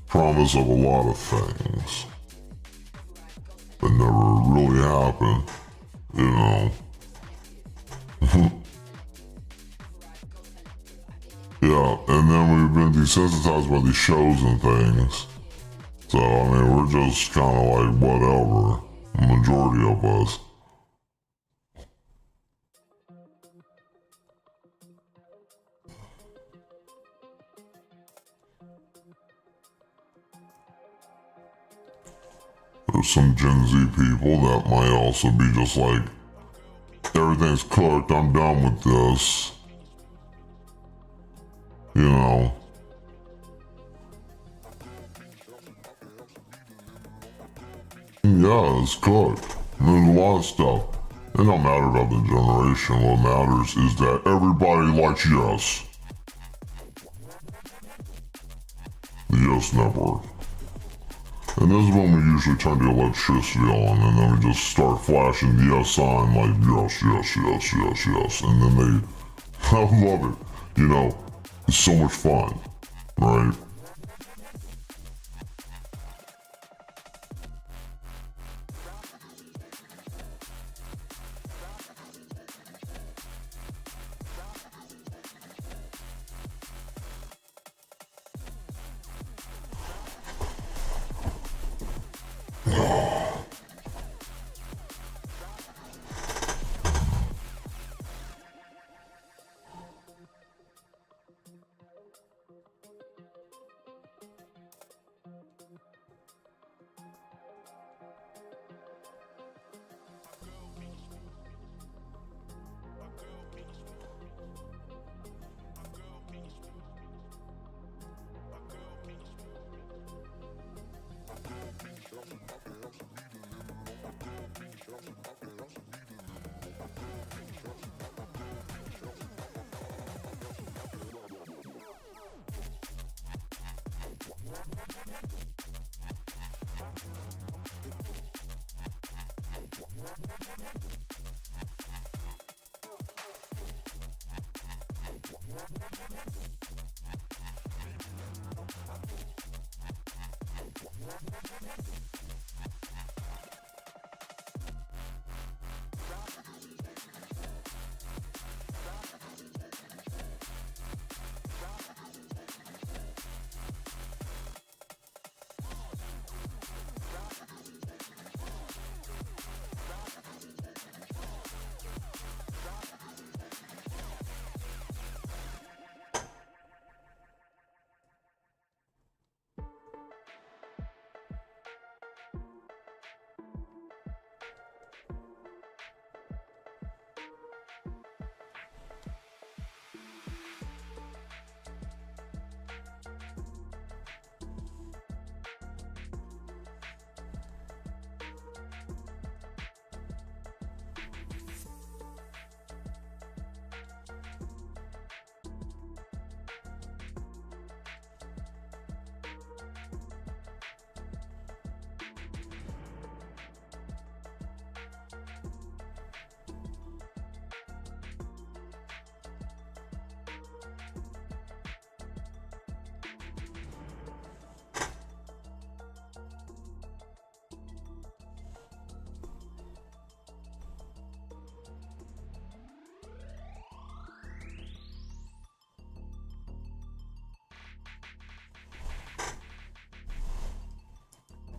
promise of a lot of things that never really happened, you know. Yeah, and then we've been desensitized by these shows and things. So, I mean, we're just kind of like whatever, the majority of us. There's some Gen Z people that might also be just like, everything's cooked, I'm done with this. You know. Yeah, it's cooked. There's a lot of stuff. It don't matter about the generation. What matters is that everybody likes Yes. The Yes Network. And this is when we usually turn the electricity on, and then we just start flashing the Yes sign like yes, yes, yes, yes, yes. And then they, I love it. You know, it's so much fun, right?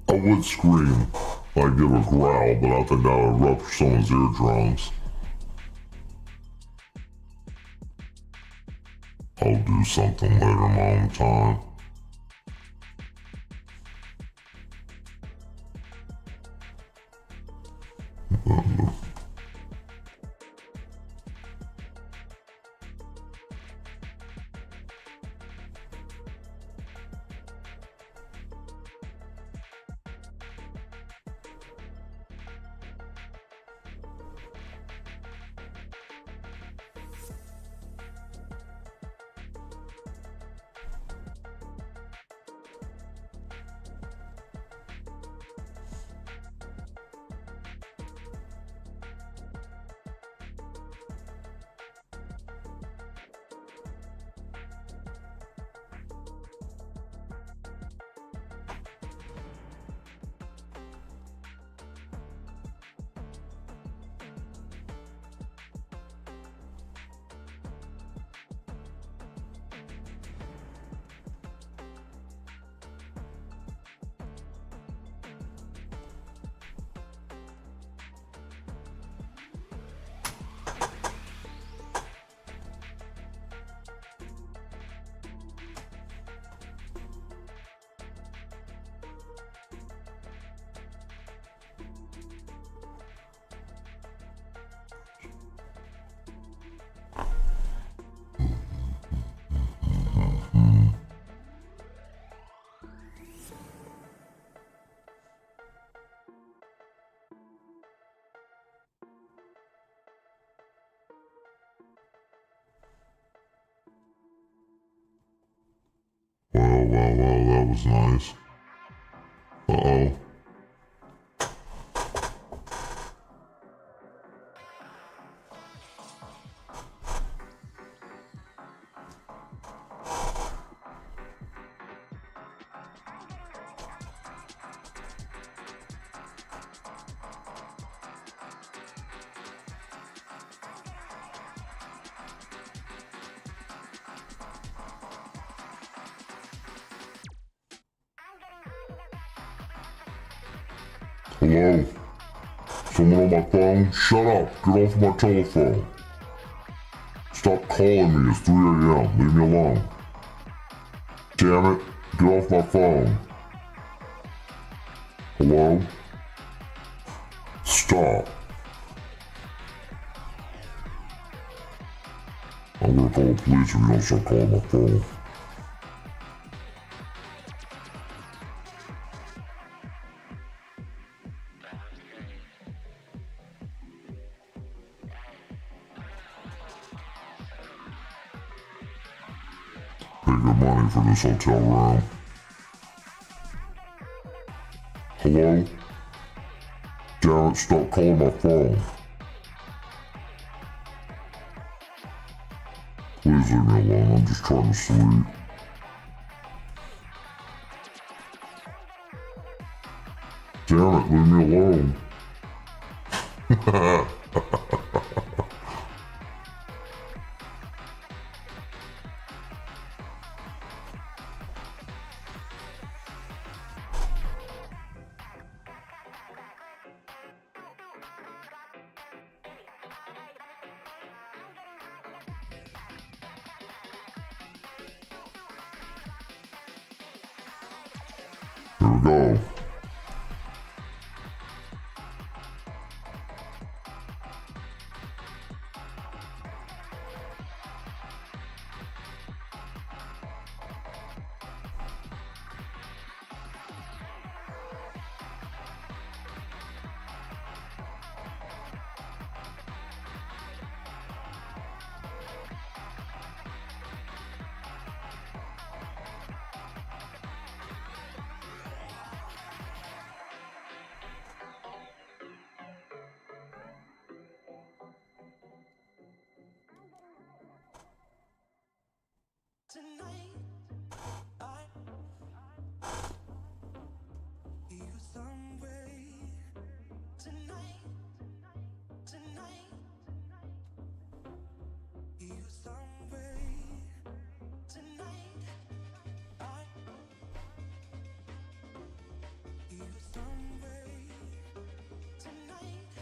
I would scream, like give a growl, but I think that would rupture someone's eardrums. I'll do something later in my own time. was nice. Uh-oh. Hello? Someone on my phone? Shut up! Get off my telephone! Stop calling me, it's 3 a.m. Leave me alone. Damn it, get off my phone. Hello? Stop. I'm gonna call the police if you don't start calling my phone. Pay good money for this hotel room. Hello? Damn it, stop calling my phone. Please leave me alone, I'm just trying to sleep. Damn it, leave me alone. Here we go. Tonight, I you some way. Tonight, you some way. Tonight, I you some way. Tonight,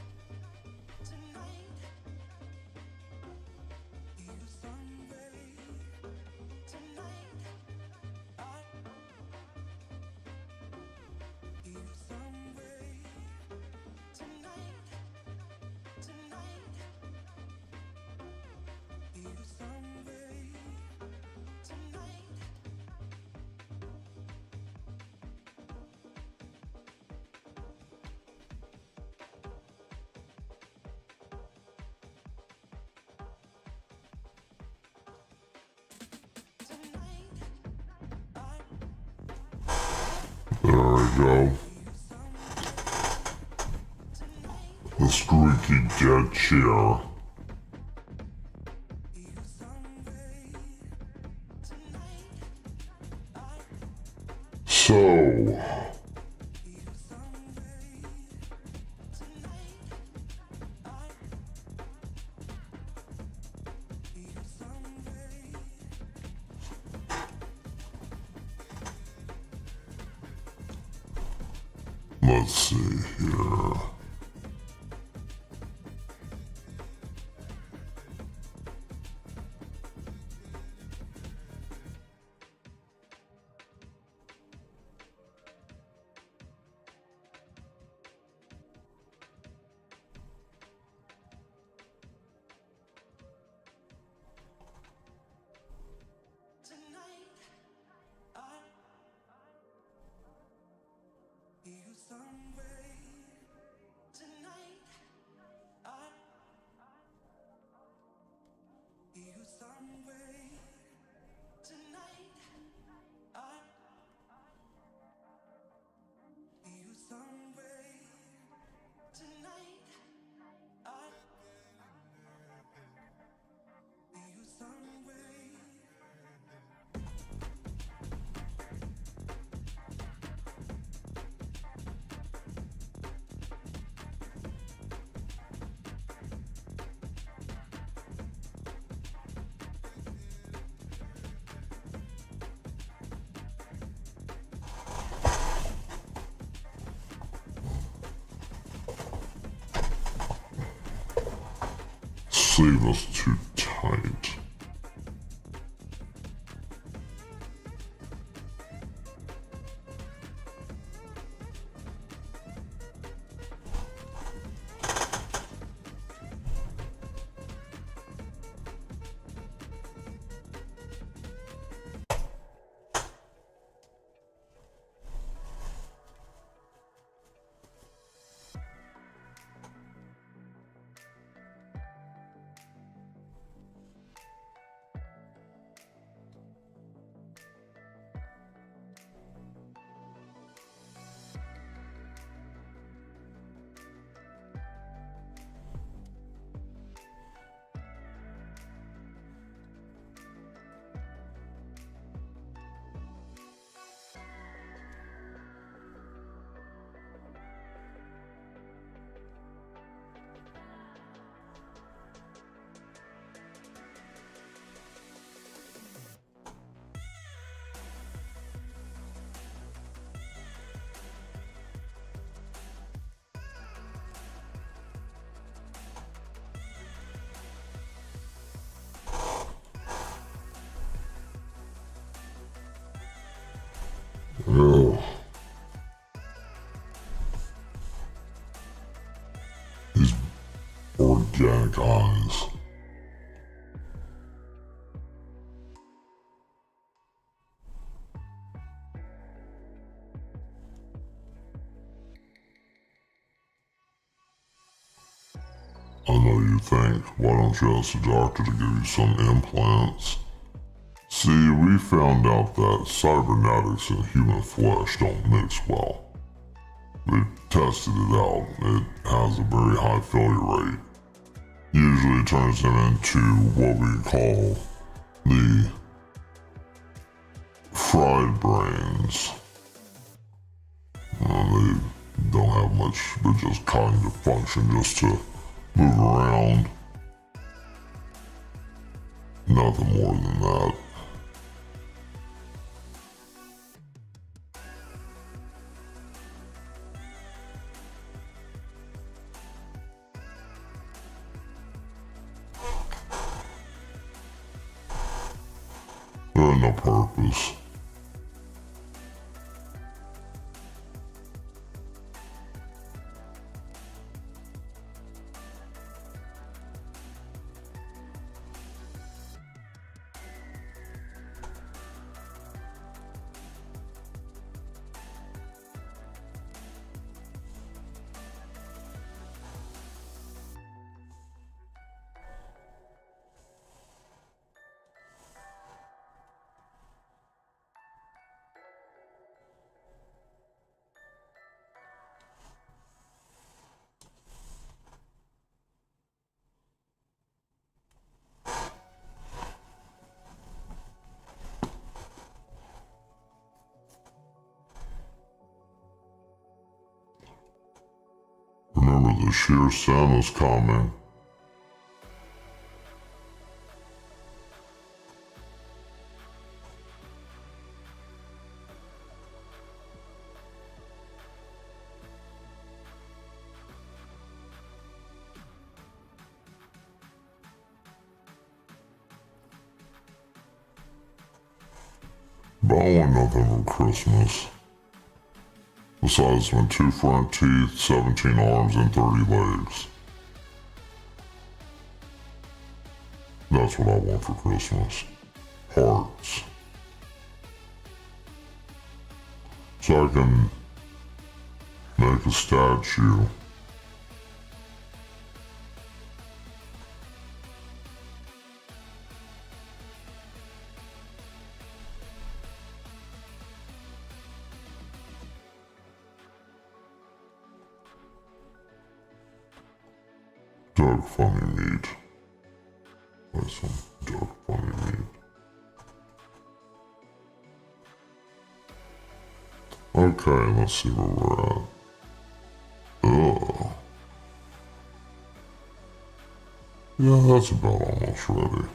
you some way. Tonight, I you some way. Tonight, you some way. Tonight. There we go. The squeaky dead chair. So, let's see here. You some way. Tonight, I you some way. Tonight, I sleeve is too tight. Ugh. These organic eyes. I know you think, why don't you ask the doctor to give you some implants? See, we found out that cybernetics and human flesh don't mix well. We tested it out. It has a very high failure rate. Usually turns them into what we call the fried brains. They don't have much but just cognitive function just to move around. Nothing more than that. There ain't no purpose. Remember, the sheer sun is coming. But I want nothing for Christmas. Besides my 2 front teeth, 17 arms, and 30 legs. That's what I want for Christmas. Hearts. So I can make a statue. Dark funny meat. That's some dark funny meat. Okay, let's see where we're at. Ugh. Yeah, that's about almost ready.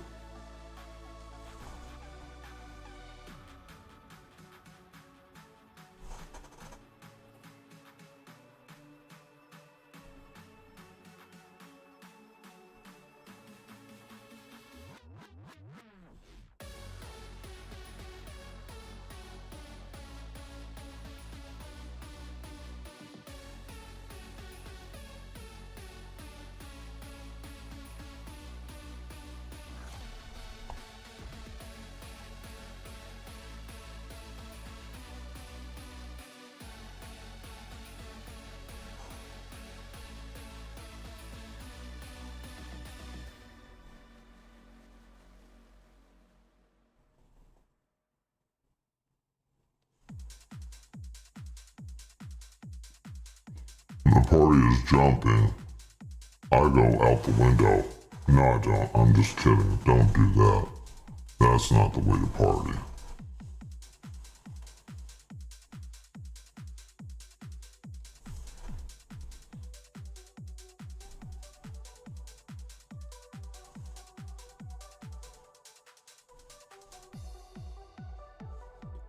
The party is jumping. I go out the window. No, I don't. I'm just kidding. Don't do that. That's not the way to party.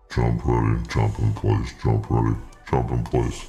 Jump ready, jump in place, jump ready, jump in place.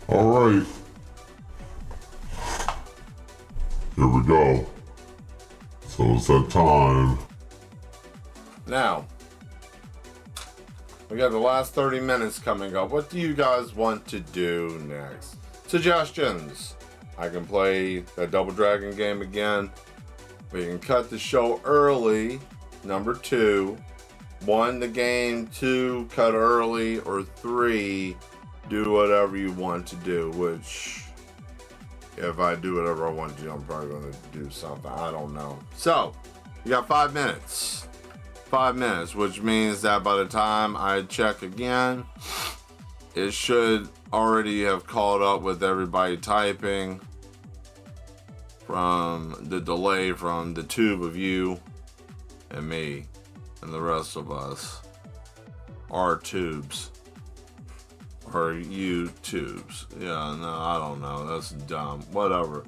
All right. Here we go. So it's that time. Now, we got the last 30 minutes coming up. What do you guys want to do next? Suggestions. I can play that Double Dragon game again. We can cut the show early. Number 2. 1, the game. 2, cut early. Or 3, do whatever you want to do. Which, if I do whatever I want to do, I'm probably going to do something. I don't know. So, you got 5 minutes. 5 minutes, which means that by the time I check again, it should already have caught up with everybody typing from the delay from the tube of you and me and the rest of us. Our tubes. Or YouTubes. Yeah, no, I don't know. That's dumb. Whatever.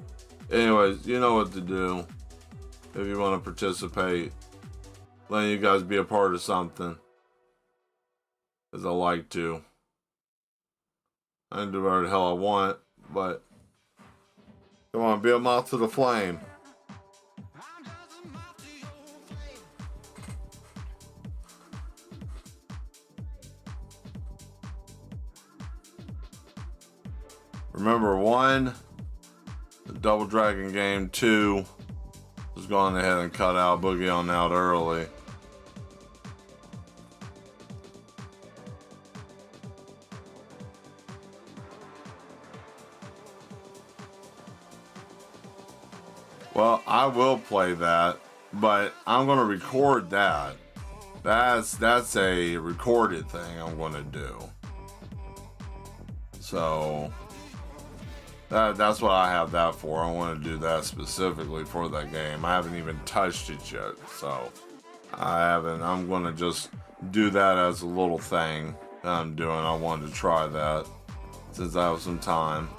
Anyways, you know what to do. If you want to participate, letting you guys be a part of something. As I like to. I can do whatever the hell I want, but come on, be a moth to the flame. Remember, 1, the Double Dragon game. 2, was going ahead and cut out Boogie on out early. Well, I will play that, but I'm going to record that. That's a recorded thing I'm going to do. So that's what I have that for. I want to do that specifically for that game. I haven't even touched it yet, so I haven't. I'm going to just do that as a little thing that I'm doing. I wanted to try that since I have some time.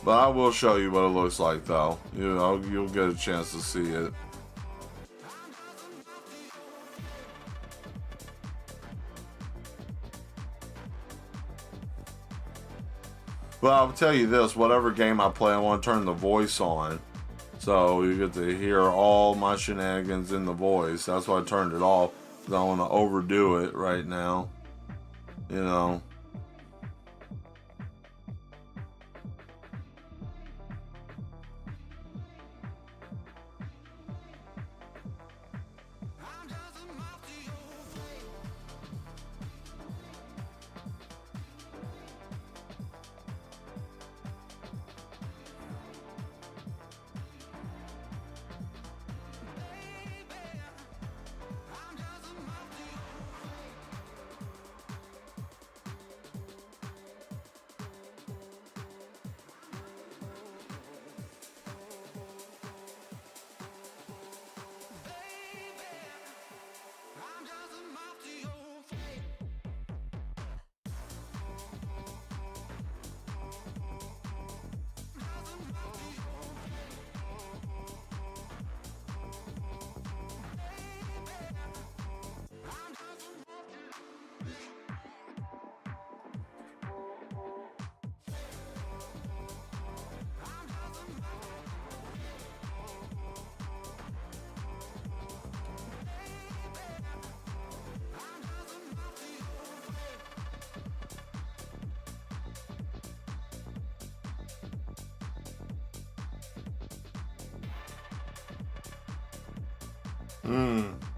But I will show you what it looks like, though. You'll get a chance to see it. But I'll tell you this, whatever game I play, I want to turn the voice on. So you get to hear all my shenanigans in the voice. That's why I turned it off. Because I want to overdo it right now. You know.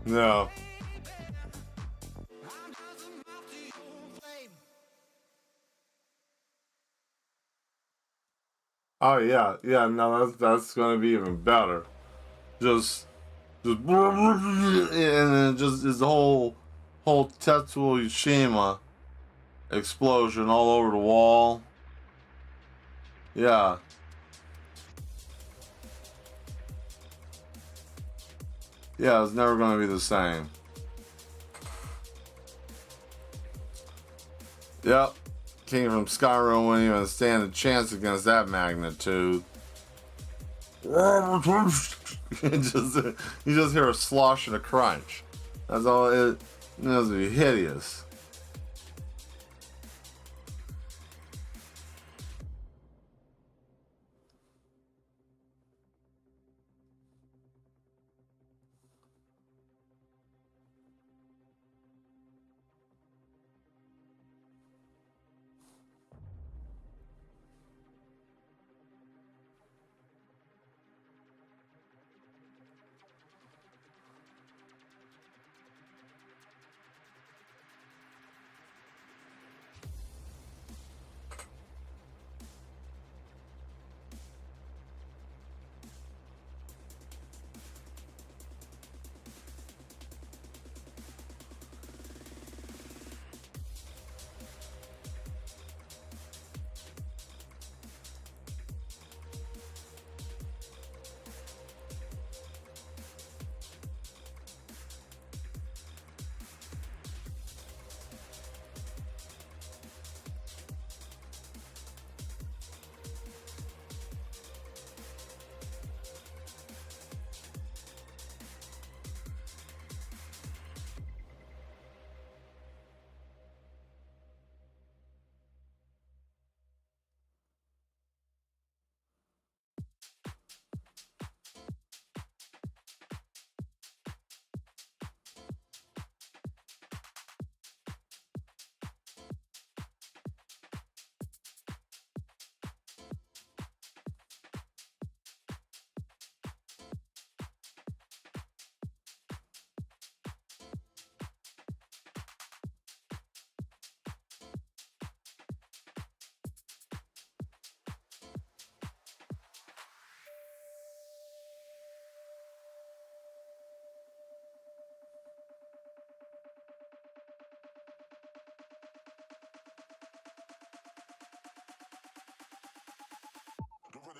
No. Oh yeah, no, that's gonna be even better. Just and then just this whole Tetsuo Yushima explosion all over the wall. Yeah. Yeah, it's never gonna be the same. Yep. King from Skyrim wouldn't even stand a chance against that magnitude. you just hear a slosh and a crunch. That's all it must be hideous.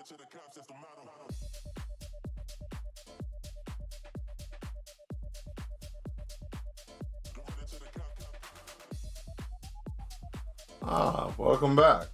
To the cops, that's the motto. Welcome back.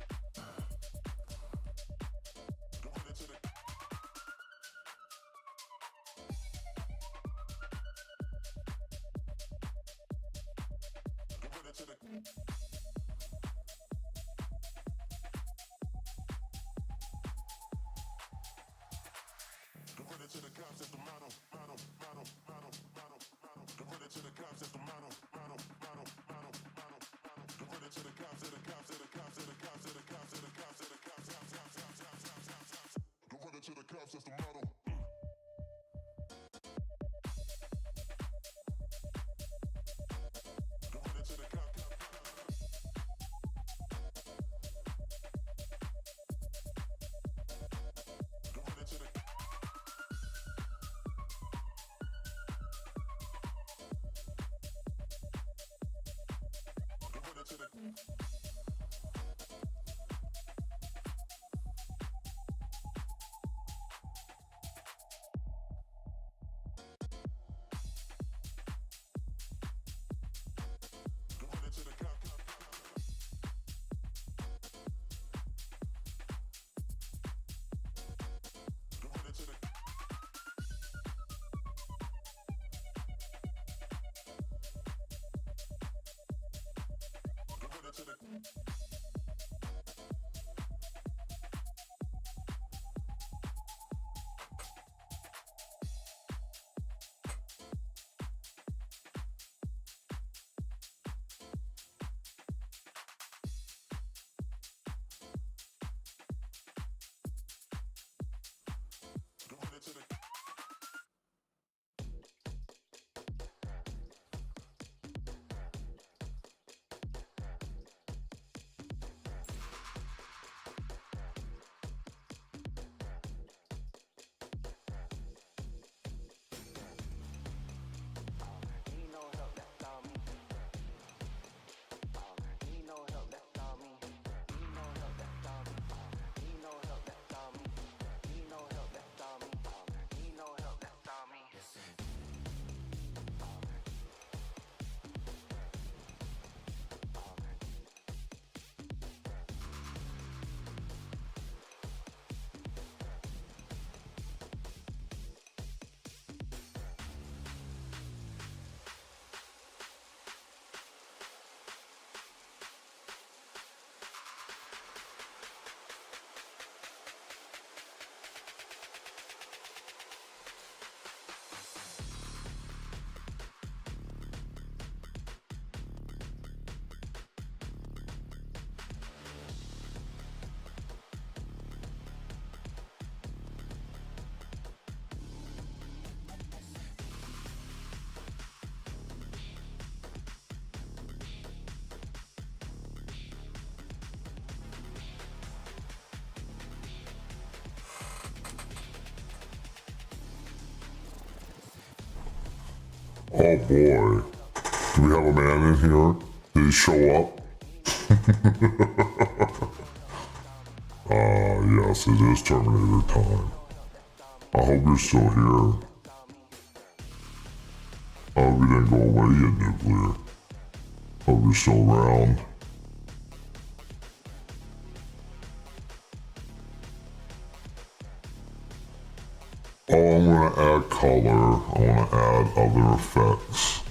Oh boy. Do we have a man in here? Did he show up? Yes, it is Terminator time. I hope you're still here. I hope you didn't go away yet, Nuclear. Hope you're still around. Oh, I'm gonna add color. I wanna add other effects.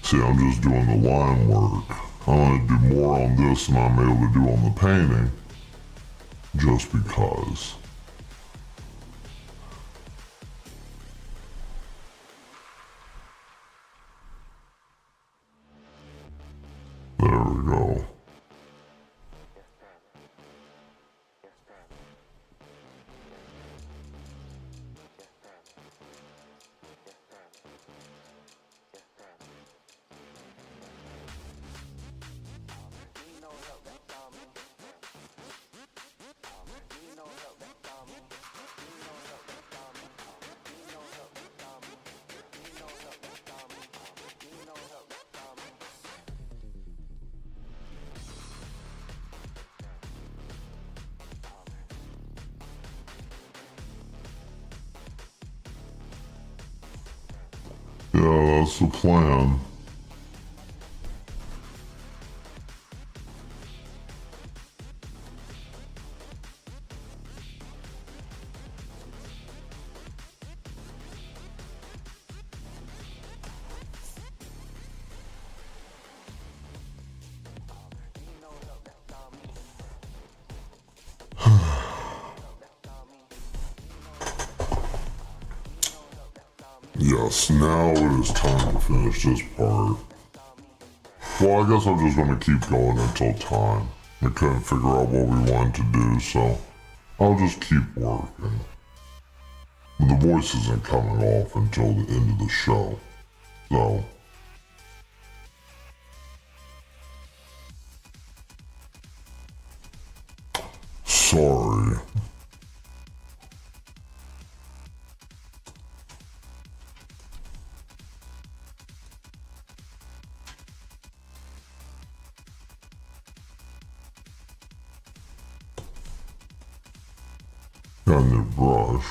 See, I'm just doing the line work. I'm gonna do more on this than I'm able to do on the painting. Just because. There we go. Yeah, that's the plan. Yes, now it is time to finish this part. Well, I guess I'm just gonna keep going until time. I couldn't figure out what we wanted to do, so I'll just keep working. The voice isn't coming off until the end of the show, so... Sorry. And the brush.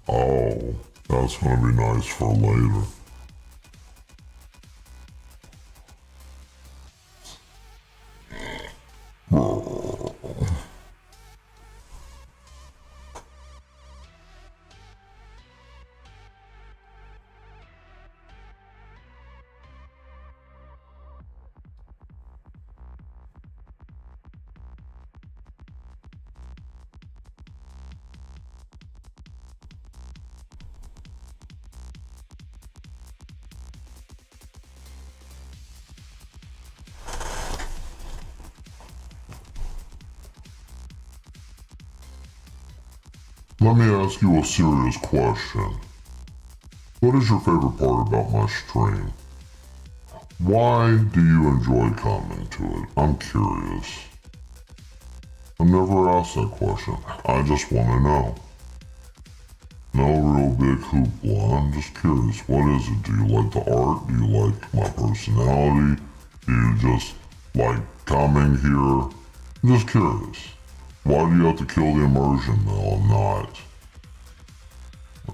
Oh, that's gonna be nice for later. Let me ask you a serious question. What is your favorite part about my stream? Why do you enjoy coming to it? I'm curious. I've never asked that question. I just want to know. No real big hoopla. I'm just curious. What is it? Do you like the art? Do you like my personality? Do you just like coming here? I'm just curious. Why do you have to kill the immersion though? I'm not.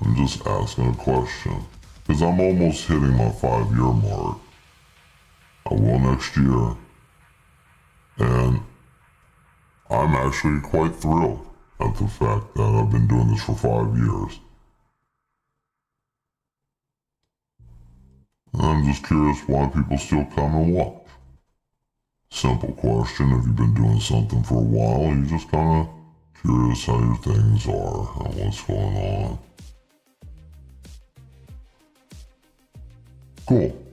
I'm just asking a question. Because I'm almost hitting my 5-year mark. I will next year. And I'm actually quite thrilled at the fact that I've been doing this for 5 years. And I'm just curious why people still come and watch. Simple question. If you've been doing something for a while, you're just kind of curious how your things are and what's going on. Cool.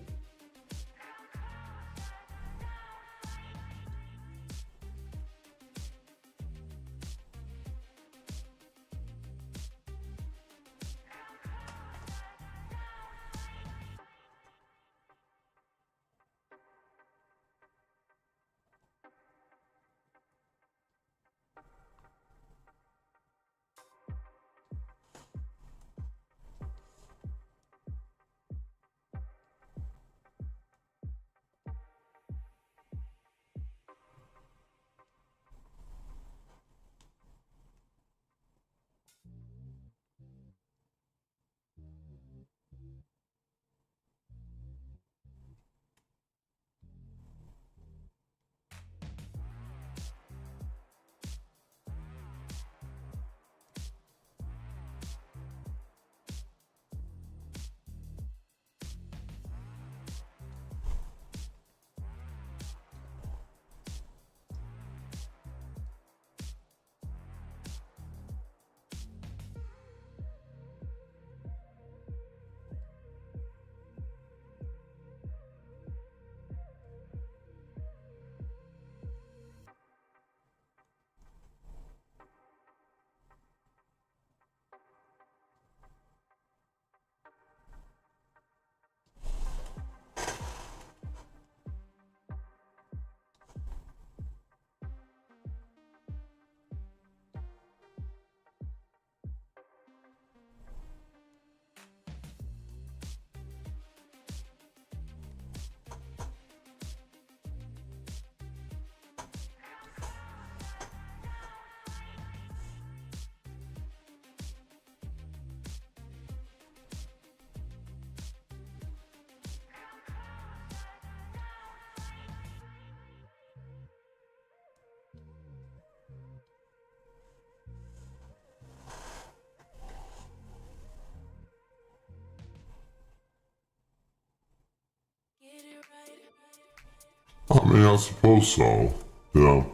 I mean, I suppose so. Yeah.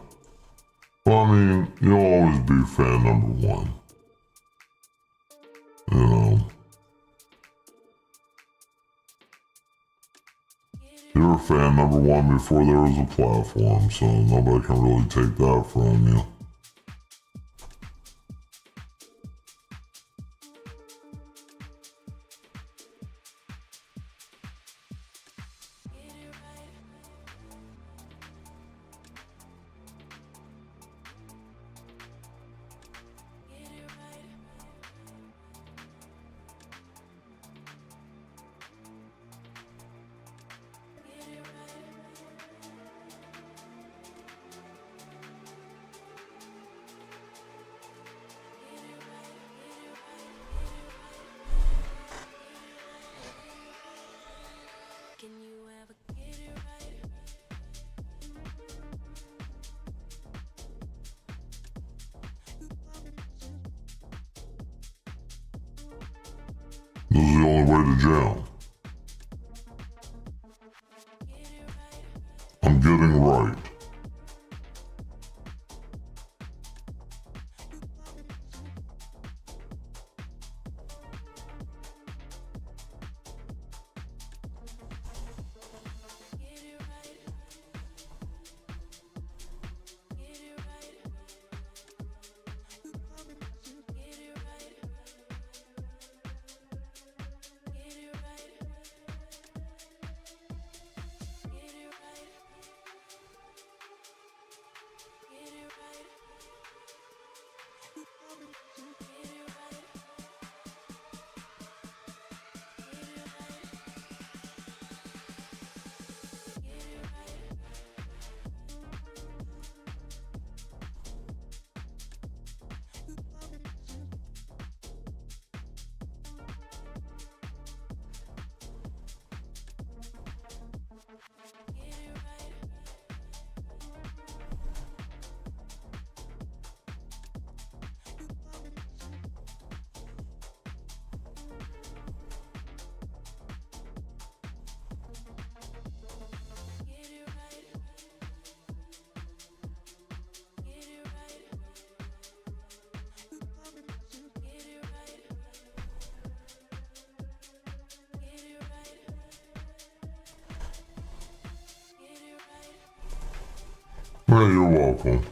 Well, I mean, you'll always be fan number one. You know. You were fan number one before there was a platform, so nobody can really take that from you. Can you ever get it right? This is the only way to jail. I'm getting right. Well, you're welcome.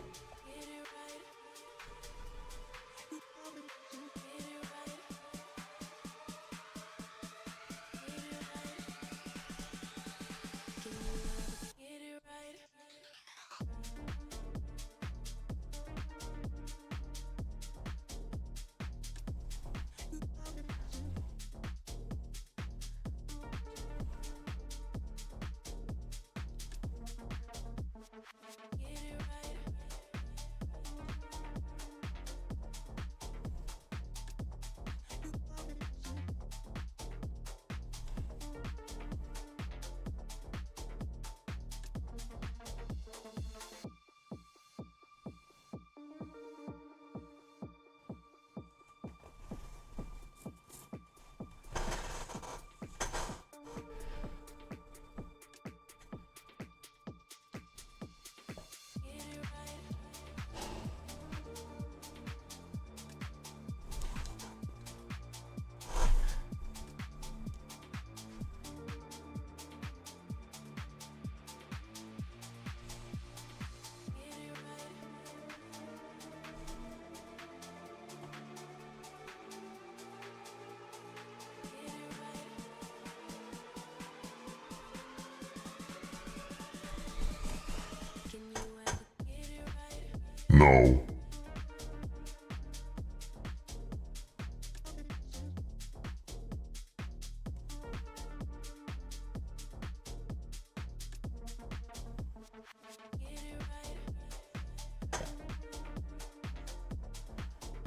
No.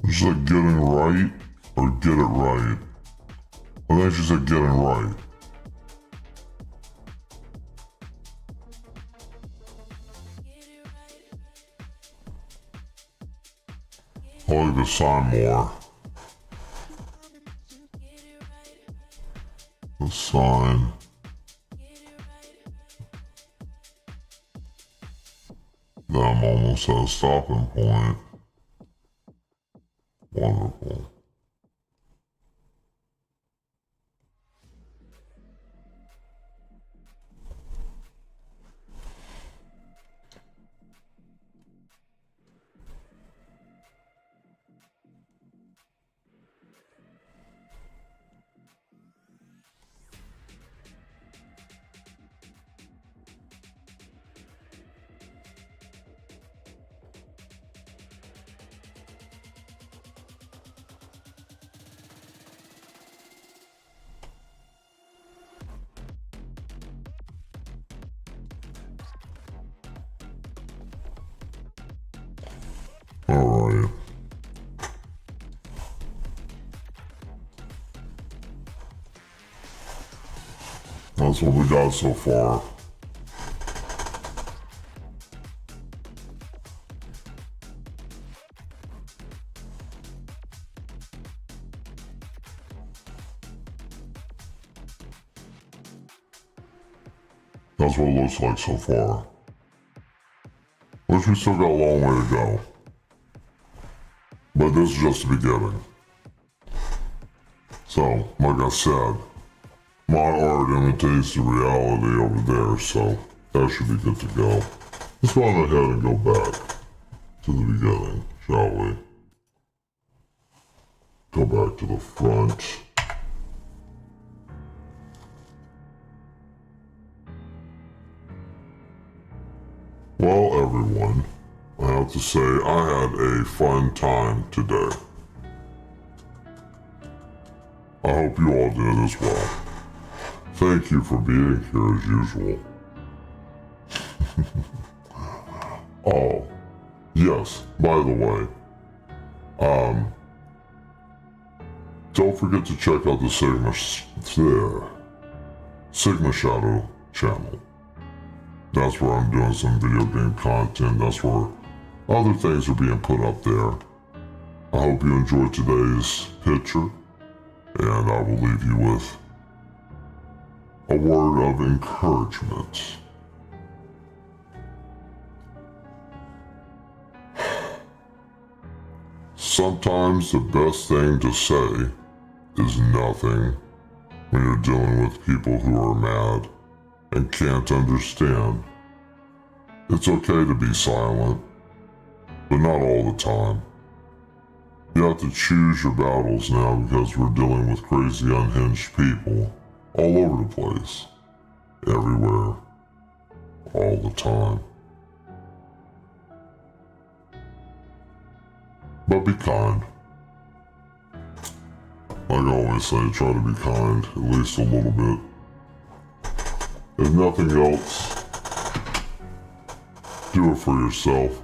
You said getting right or get it right? I think she said getting right. I like the sign more. The sign. Then I'm almost at a stopping point. Wonderful. Alright. That's what we got so far. That's what it looks like so far. Which we still got a long way to go. But this is just the beginning. So, like I said, my art imitates the reality over there, so that should be good to go. Let's go on ahead and go back to the beginning, shall we? Go back to the front. Well, everyone, I have to say I had a fun time today. I hope you all did as well. Thank you for being here as usual. Oh, yes, by the way, don't forget to check out the Sigma Shadow channel. That's where I'm doing some video game content. That's where other things are being put up there. I hope you enjoyed today's picture, and I will leave you with a word of encouragement. Sometimes the best thing to say is nothing when you're dealing with people who are mad and can't understand. It's okay to be silent, but not all the time. You have to choose your battles now because we're dealing with crazy, unhinged people all over the place, everywhere, all the time. But be kind. Like I always say, try to be kind, at least a little bit. If nothing else, do it for yourself.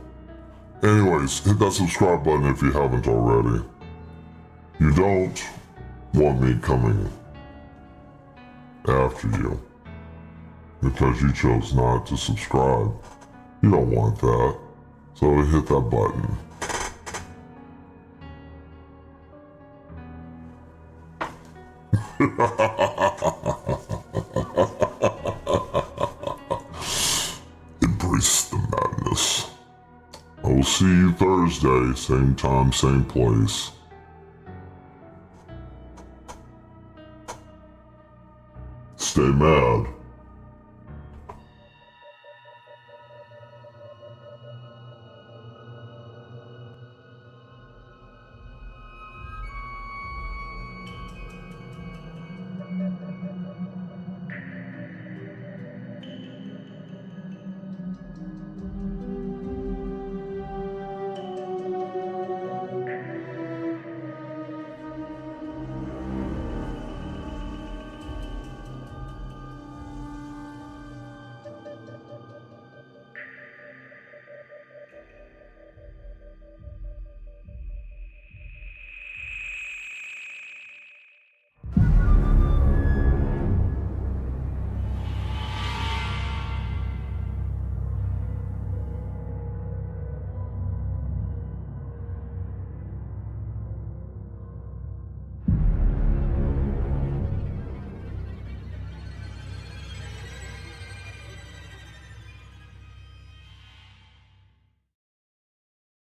Anyways, hit that subscribe button if you haven't already. You don't want me coming after you because you chose not to subscribe. You don't want that. So hit that button. Embrace the madness. I will see you Thursday, same time, same place. Stay mad.